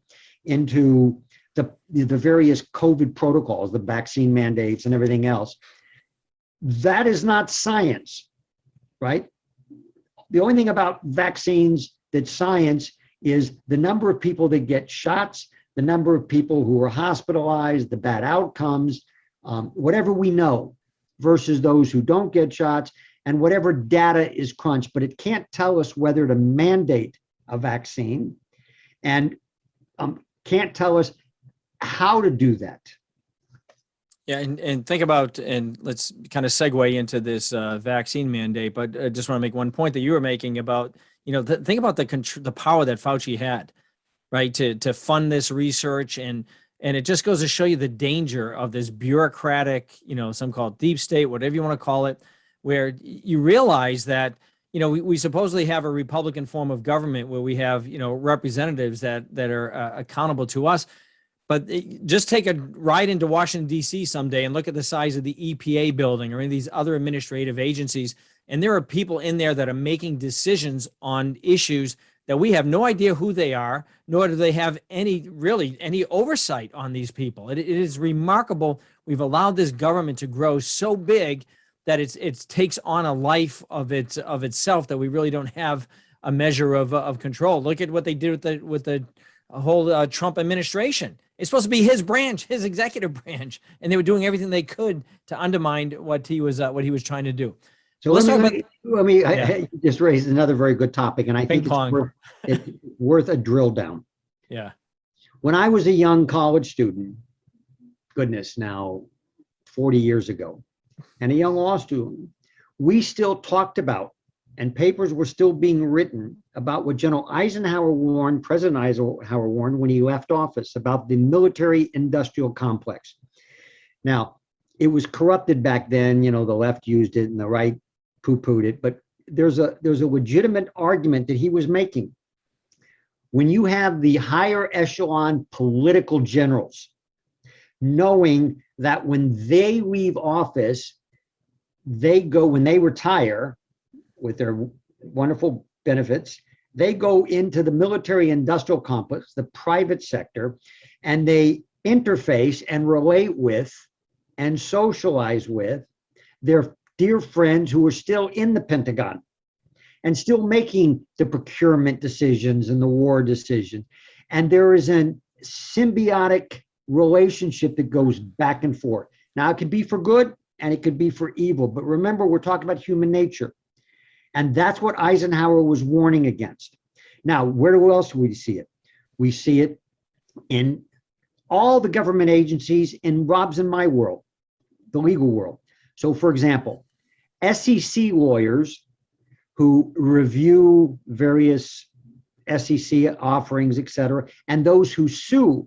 into the various COVID protocols, the vaccine mandates and everything else, that is not science, right? The only thing about vaccines that's science is the number of people that get shots, the number of people who are hospitalized, the bad outcomes, whatever we know, versus those who don't get shots, and whatever data is crunched. But it can't tell us whether to mandate a vaccine, and can't tell us how to do that. Yeah, and think about, and let's kind of segue into this vaccine mandate, but I just want to make one point that you were making about, think about the power that Fauci had, right, to fund this research, and it just goes to show you the danger of this bureaucratic, some call it deep state, whatever you want to call it, where you realize that, we supposedly have a Republican form of government where we have, representatives that are accountable to us. But just take a ride into Washington, D.C. someday and look at the size of the EPA building or in these other administrative agencies. And there are people in there that are making decisions on issues that we have no idea who they are, nor do they have any oversight on these people. It is remarkable. We've allowed this government to grow so big that it takes on a life of itself that we really don't have a measure of control. Look at what they did with the whole Trump administration. It's supposed to be his branch, his executive branch, and they were doing everything they could to undermine what he was trying to do. So let me I just raise another very good topic, and I think it's worth a drill down. Yeah. When I was a young college student, goodness, now 40 years ago, and a young law student, we still talked about, and papers were still being written about what President Eisenhower warned when he left office about the military-industrial complex. Now, it was corrupted back then. The left used it and the right poo-pooed it. But there's a legitimate argument that he was making. When you have the higher echelon political generals knowing that when they leave office, when they retire, with their wonderful benefits, they go into the military industrial complex, the private sector, and they interface and relate with and socialize with their dear friends who are still in the Pentagon and still making the procurement decisions and the war decisions. And there is a symbiotic relationship that goes back and forth. Now, it could be for good and it could be for evil, but remember, we're talking about human nature. And that's what Eisenhower was warning against. Now, where else do we see it? We see it in all the government agencies in Rob's and my world, the legal world. So, for example, SEC lawyers who review various SEC offerings, et cetera, and those who sue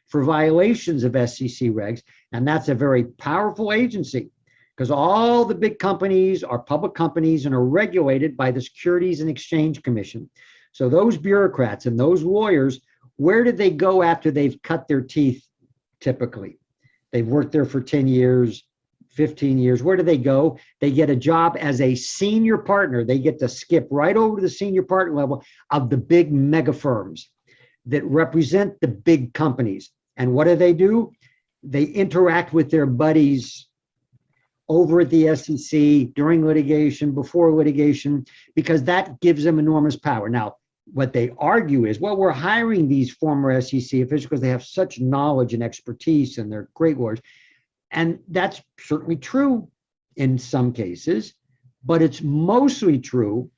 for violations of SEC regs, and that's a very powerful agency, because all the big companies are public companies and are regulated by the Securities and Exchange Commission. So those bureaucrats and those lawyers, where did they go after they've cut their teeth typically? They've worked there for 10 years, 15 years. Where do they go? They get a job as a senior partner. They get to skip right over to the senior partner level of the big mega firms that represent the big companies. And what do? They interact with their buddies over at the SEC during litigation, before litigation, because that gives them enormous power. Now, what they argue is, well, we're hiring these former SEC officials because they have such knowledge and expertise and they're great lawyers. And that's certainly true in some cases, but it's mostly true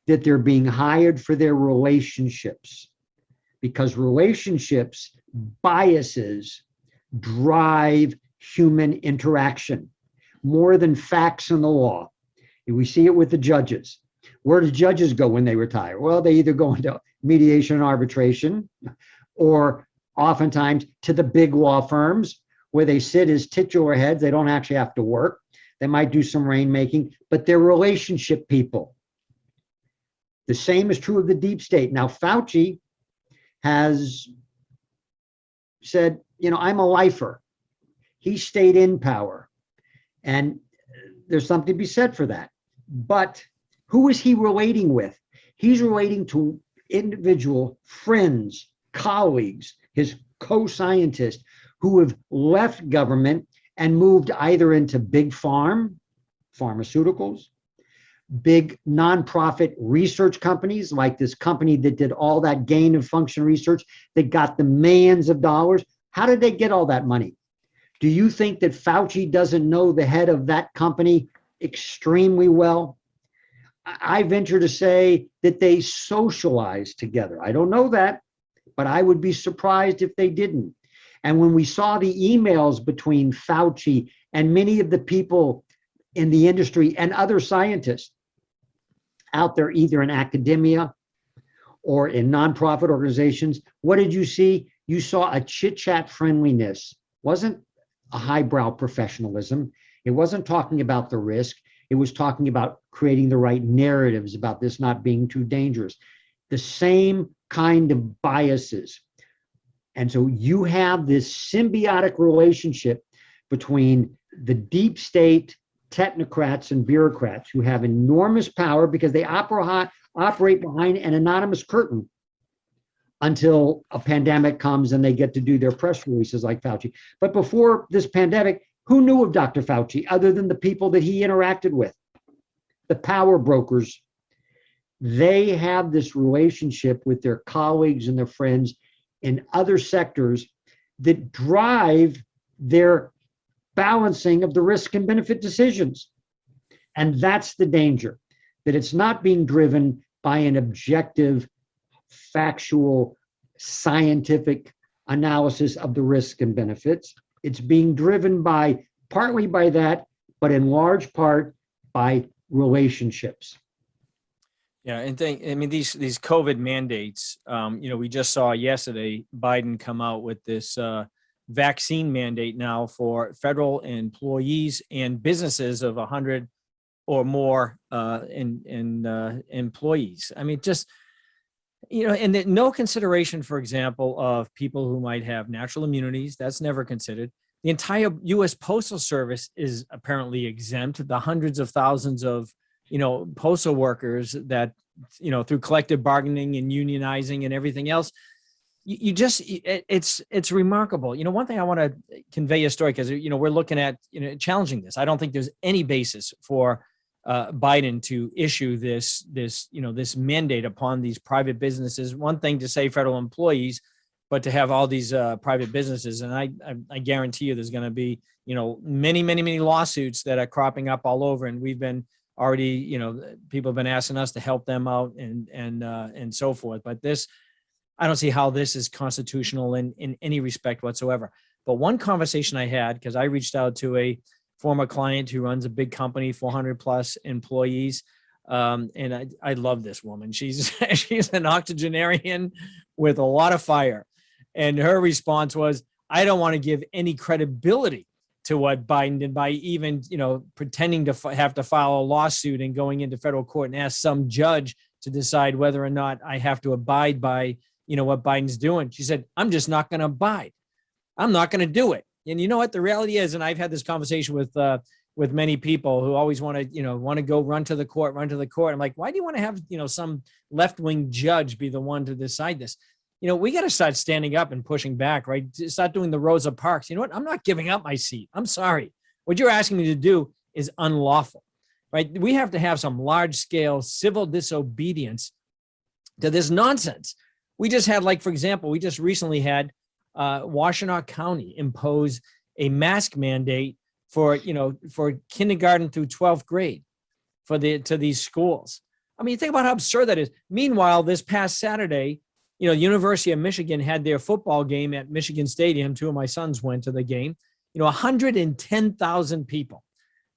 that they're being hired for their relationships, because relationships, biases drive human interaction more than facts and the law. We see it with the judges. Where do judges go when they retire? Well, they either go into mediation and arbitration, or oftentimes to the big law firms where they sit as titular heads. They don't actually have to work. They might do some rainmaking, but they're relationship people. The same is true of the deep state. Now, Fauci has said, I'm a lifer. He stayed in power. And there's something to be said for that. But who is he relating with? He's relating to individual friends, colleagues, his co-scientists who have left government and moved either into big pharmaceuticals, big nonprofit research companies like this company that did all that gain of function research that got the millions of dollars. How did they get all that money? Do you think that Fauci doesn't know the head of that company extremely well? I venture to say that they socialize together. I don't know that, but I would be surprised if they didn't. And when we saw the emails between Fauci and many of the people in the industry and other scientists out there, either in academia or in nonprofit organizations, what did you see? You saw a chit-chat friendliness. Wasn't a highbrow professionalism. It wasn't talking about the risk. It was talking about creating the right narratives about this not being too dangerous. The same kind of biases. And so you have this symbiotic relationship between the deep state technocrats and bureaucrats who have enormous power because they operate behind an anonymous curtain until a pandemic comes and they get to do their press releases like Fauci. But before this pandemic, who knew of Dr. Fauci other than the people that he interacted with? The power brokers. They have this relationship with their colleagues and their friends in other sectors that drive their balancing of the risk and benefit decisions. And that's the danger, that it's not being driven by an objective, factual, scientific analysis of the risk and benefits. It's being driven by, partly by that, but in large part by relationships. Yeah, and these COVID mandates, we just saw yesterday Biden come out with this vaccine mandate now for federal employees and businesses of 100 or more employees. I mean, just, and no consideration, for example, of people who might have natural immunities. That's never considered. The entire U.S. Postal Service is apparently exempt. The hundreds of thousands of postal workers that, through collective bargaining and unionizing and everything else, it's remarkable. One thing I want to convey a story, because, we're looking at, challenging this. I don't think there's any basis for Biden to issue this mandate upon these private businesses. One thing to say federal employees, but to have all these private businesses. And I guarantee you there's going to be, many, many, many lawsuits that are cropping up all over. And we've been already, people have been asking us to help them out and so forth. But this, I don't see how this is constitutional in any respect whatsoever. But one conversation I had, because I reached out to a former client who runs a big company, 400 plus employees. And I love this woman. She's an octogenarian with a lot of fire. And her response was, I don't want to give any credibility to what Biden did by even, pretending to have to file a lawsuit and going into federal court and ask some judge to decide whether or not I have to abide by, what Biden's doing. She said, I'm just not going to abide. I'm not going to do it. And you know what the reality is? And I've had this conversation with many people who always want to go run to the court. I'm like, why do you want to have, some left-wing judge be the one to decide this? We got to start standing up and pushing back, right? Start doing the Rosa Parks. You know what? I'm not giving up my seat. I'm sorry. What you're asking me to do is unlawful, right? We have to have some large-scale civil disobedience to this nonsense. We just had, like, for example, we just recently had Washtenaw County impose a mask mandate for kindergarten through 12th grade to these schools. I mean, think about how absurd that is. Meanwhile, this past Saturday, University of Michigan had their football game at Michigan Stadium. Two of my sons went to the game. 110,000 people.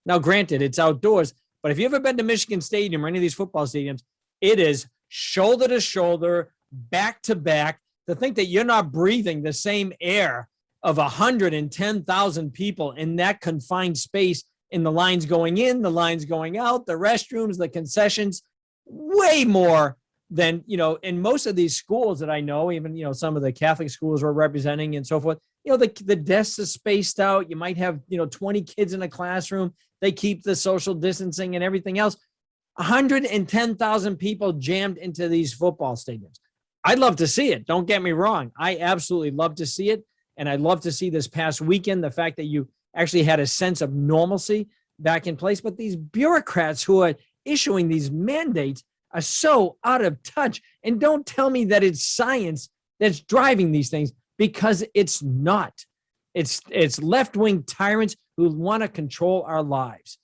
Now, granted, it's outdoors, but if you've ever been to Michigan Stadium or any of these football stadiums, it is shoulder to shoulder, back to back. To think that you're not breathing the same air of 110,000 people in that confined space, in the lines going in, the lines going out, the restrooms, the concessions, way more than, in most of these schools that I know, even, some of the Catholic schools we're representing and so forth, the desks are spaced out. You might have, 20 kids in a classroom. They keep the social distancing and everything else. 110,000 people jammed into these football stadiums. I'd love to see it. Don't get me wrong. I absolutely love to see it. And I'd love to see this past weekend, the fact that you actually had a sense of normalcy back in place. But these bureaucrats who are issuing these mandates are so out of touch. And don't tell me that it's science that's driving these things, because it's not. It's left-wing tyrants who want to control our lives.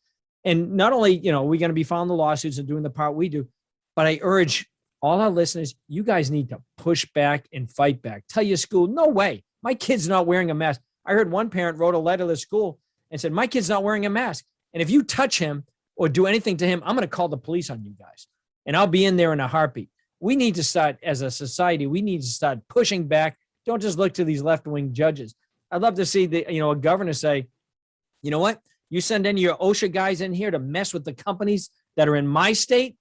And not only, we're going to be filing the lawsuits and doing the part we do, but I urge all our listeners, you guys need to push back and fight back. Tell your school, no way, my kid's not wearing a mask. I heard one parent wrote a letter to the school and said, my kid's not wearing a mask. And if you touch him or do anything to him, I'm going to call the police on you guys. And I'll be in there in a heartbeat. We need to start, as a society, we need to start pushing back. Don't just look to these left-wing judges. I'd love to see a governor say, you know what? You send any of your OSHA guys in here to mess with the companies that are in my state,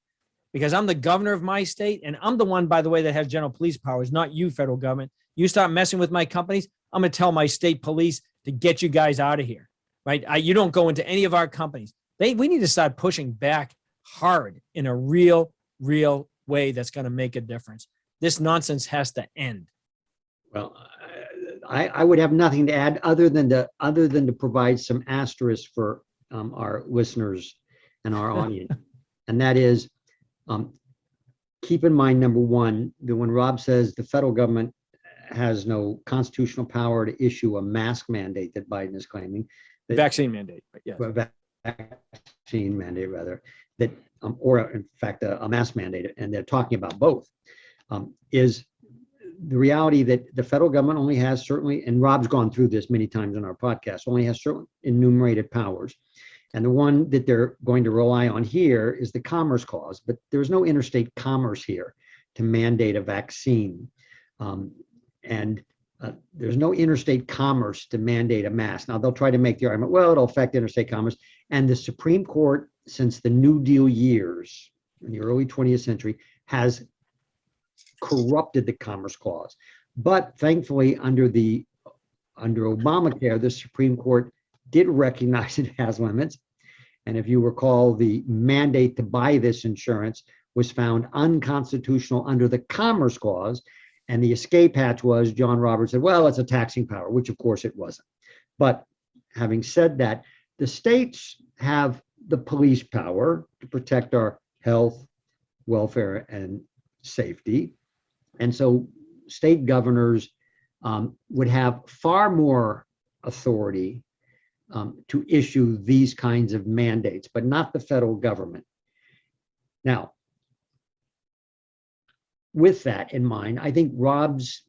because I'm the governor of my state, and I'm the one, by the way, that has general police powers, not you, federal government. You start messing with my companies, I'm going to tell my state police to get you guys out of here, right? You don't go into any of our companies. We need to start pushing back hard in a real way that's going to make a difference. This nonsense has to end. Well, I would have nothing to add other than to provide some asterisks for our listeners and our audience, and that is, keep in mind, number one, that when Rob says the federal government has no constitutional power to issue a mask mandate that Biden is claiming, vaccine mandate, but yes, vaccine mandate rather, that or in fact a mask mandate, and they're talking about both, is the reality that the federal government only has certainly, and Rob's gone through this many times on our podcast, only has certain enumerated powers. And the one that they're going to rely on here is the Commerce Clause, but there's no interstate commerce here to mandate a vaccine. And there's no interstate commerce to mandate a mask. Now, they'll try to make the argument, well, it'll affect interstate commerce. And the Supreme Court, since the New Deal years in the early 20th century, has corrupted the Commerce Clause. But thankfully, under Obamacare, the Supreme Court did recognize it has limits. And if you recall, the mandate to buy this insurance was found unconstitutional under the Commerce Clause. And the escape hatch was, John Roberts said, well, it's a taxing power, which of course it wasn't. But having said that, the states have the police power to protect our health, welfare, and safety. And so state governors would have far more authority to issue these kinds of mandates, but not the federal government. Now, with that in mind, I think Rob's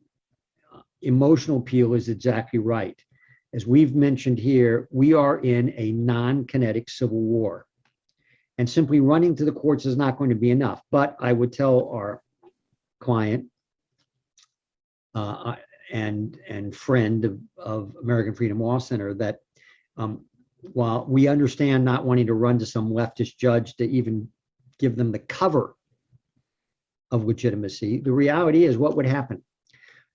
emotional appeal is exactly right. As we've mentioned here, we are in a non-kinetic civil war, and simply running to the courts is not going to be enough. But I would tell our client and friend of American Freedom Law Center that while we understand not wanting to run to some leftist judge to even give them the cover of legitimacy, the reality is what would happen?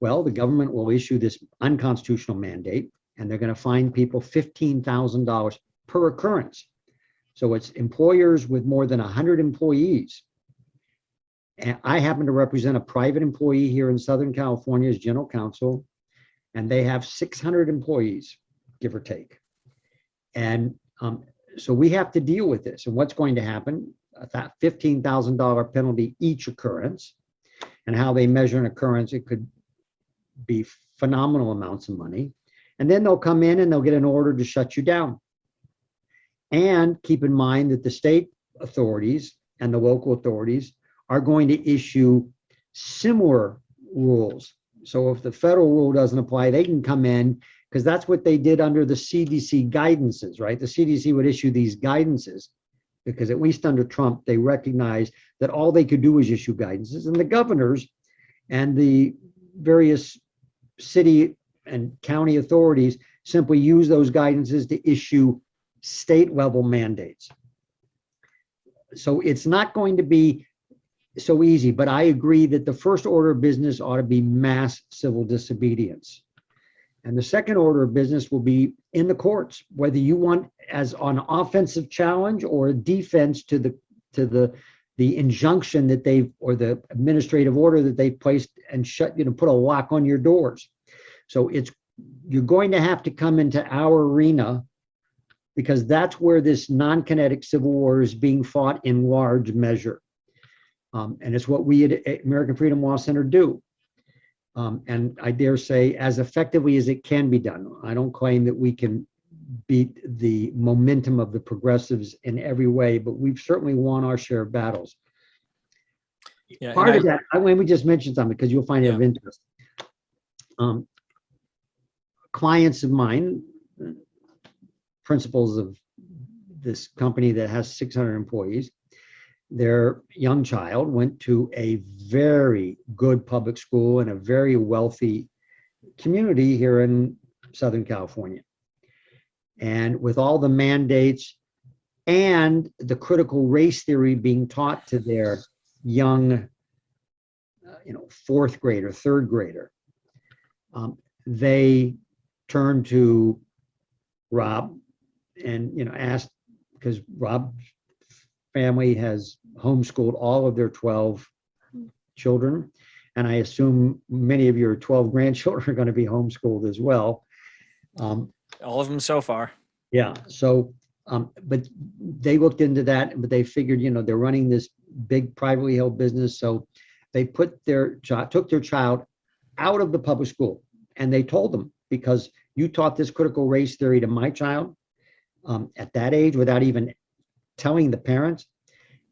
Well, the government will issue this unconstitutional mandate, and they're going to fine people $15,000 per occurrence. So it's employers with more than 100 employees. And I happen to represent a private employee here in Southern California as general counsel, and they have 600 employees, give or take. And so we have to deal with this. And what's going to happen? A $15,000 penalty each occurrence. and how they measure an occurrence, it could be phenomenal amounts of money. And then they'll come in and they'll get an order to shut you down. And keep in mind that the state authorities and the local authorities are going to issue similar rules. So if the federal rule doesn't apply, they can come in, because that's what they did under the CDC guidances, right? The CDC would issue these guidances because at least under Trump, they recognized that all they could do was issue guidances, and the governors and the various city and county authorities simply use those guidances to issue state level mandates. So it's not going to be so easy, but I agree that the first order of business ought to be mass civil disobedience. And the second order of business will be in the courts, whether you want as an offensive challenge or a defense to the injunction that they've, or the administrative order that they've placed and shut, put a lock on your doors. So you're going to have to come into our arena, because that's where this non-kinetic civil war is being fought in large measure. And it's what we at American Freedom Law Center do. And I dare say as effectively as it can be done. I don't claim that we can beat the momentum of the progressives in every way, but we've certainly won our share of battles. Yeah, Part of that, let me just mention something because you'll find it of interest. Clients of mine, principals of this company that has 600 employees, their young child went to a very good public school in a very wealthy community here in Southern California. And with all the mandates and the critical race theory being taught to their young, fourth grader, third grader, they turned to Rob and, asked, because Rob's family has homeschooled all of their 12 children. And I assume many of your 12 grandchildren are going to be homeschooled as well. All of them so far. Yeah. So, but they looked into that, but they figured, they're running this big privately held business. So they took their child out of the public school, and they told them, because you taught this critical race theory to my child at that age without even telling the parents,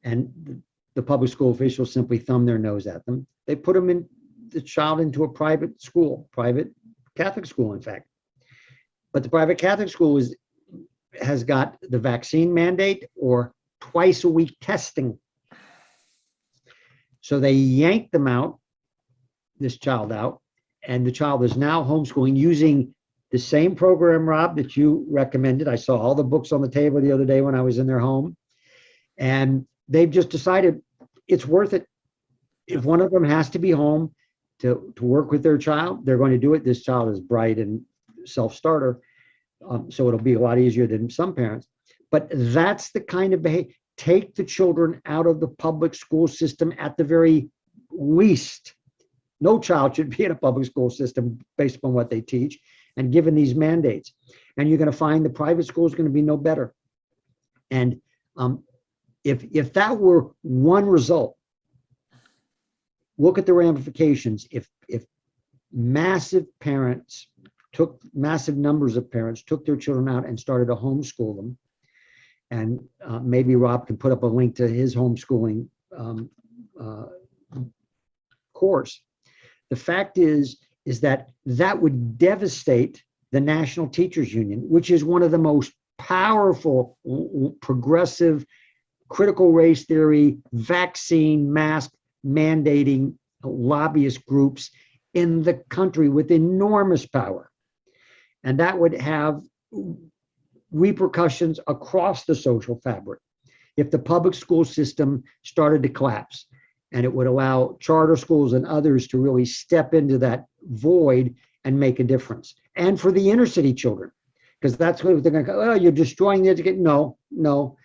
and the public school officials simply thumbed their nose at them. They put the child into a private school, private Catholic school, in fact. But the private Catholic school has got the vaccine mandate or twice a week testing. So they yanked this child out, and the child is now homeschooling using the same program, Rob, that you recommended. I saw all the books on the table the other day when I was in their home, and they've just decided it's worth it. If one of them has to be home to work with their child, they're going to do it. This child is bright and self-starter, so it'll be a lot easier than some parents. But that's the kind of behavior. Take the children out of the public school system at the very least. No child should be in a public school system based upon what they teach and given these mandates. And you're going to find the private school is going to be no better. And if that were one result, look at the ramifications. If massive numbers of parents took their children out and started to homeschool them, and maybe Rob can put up a link to his homeschooling course. The fact is that would devastate the National Teachers Union, which is one of the most powerful, progressive, critical race theory, vaccine, mask mandating lobbyist groups in the country with enormous power. And that would have repercussions across the social fabric if the public school system started to collapse. And it would allow charter schools and others to really step into that void and make a difference. And for the inner city children, because that's what they're going to go, oh, you're destroying the education. No.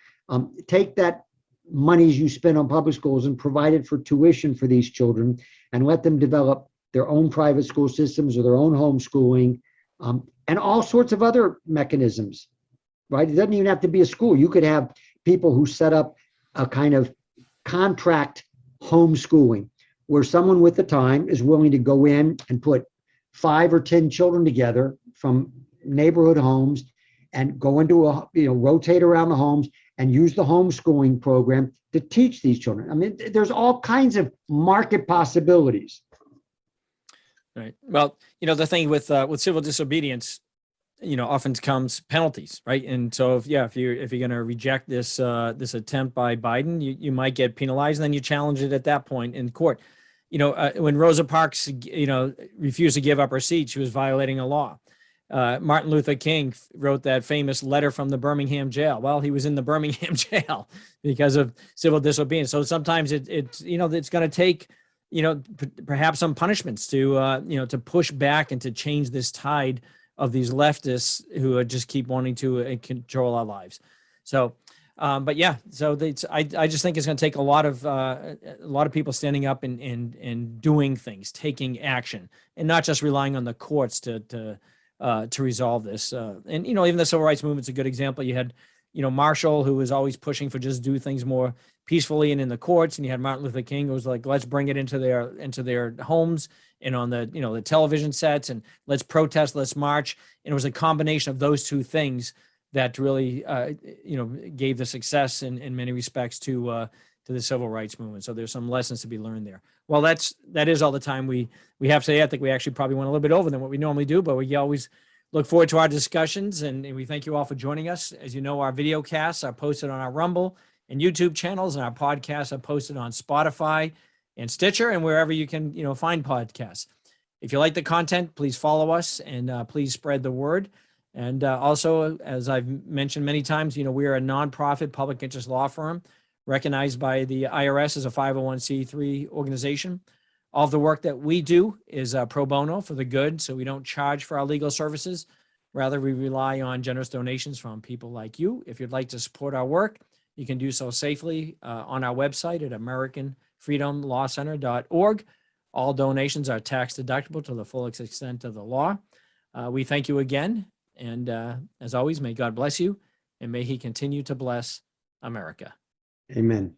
Take that monies you spend on public schools and provide it for tuition for these children and let them develop their own private school systems or their own homeschooling and all sorts of other mechanisms, right? It doesn't even have to be a school. You could have people who set up a kind of contract homeschooling where someone with the time is willing to go in and put 5 or 10 children together from neighborhood homes and go into rotate around the homes and use the homeschooling program to teach these children. I mean, there's all kinds of market possibilities. Right. Well, the thing with civil disobedience, often comes penalties, right? And so if you're going to reject this attempt by Biden, you might get penalized, and then you challenge it at that point in court. When Rosa Parks, refused to give up her seat, she was violating a law. Martin Luther King wrote that famous letter from the Birmingham jail. Well, he was in the Birmingham jail because of civil disobedience. So sometimes it's going to take, perhaps some punishments to push back and to change this tide of these leftists who just keep wanting to control our lives. So, but yeah, so I just think it's going to take a lot of people standing up and doing things, taking action, and not just relying on the courts to resolve this. And even the civil rights movement's a good example. You had Marshall, who was always pushing for just do things more peacefully and in the courts, and you had Martin Luther King, who was like, let's bring it into their homes and on the the television sets, and let's protest, let's march. And it was a combination of those two things that really gave the success in many respects to the civil rights movement. So there's some lessons to be learned there. Well, that is all the time we have today. I think we actually probably went a little bit over than what we normally do, but we always look forward to our discussions, and we thank you all for joining us. As you know, our video casts are posted on our Rumble and YouTube channels, and our podcasts are posted on Spotify and Stitcher and wherever you can find podcasts. If you like the content, please follow us, and please spread the word. And also, as I've mentioned many times, we are a nonprofit public interest law firm recognized by the IRS as a 501c3 organization. All of the work that we do is pro bono for the good, so we don't charge for our legal services. Rather, we rely on generous donations from people like you. If you'd like to support our work, you can do so safely on our website at AmericanFreedomLawCenter.org. All donations are tax deductible to the full extent of the law. We thank you again, and as always, may God bless you, and may He continue to bless America. Amen.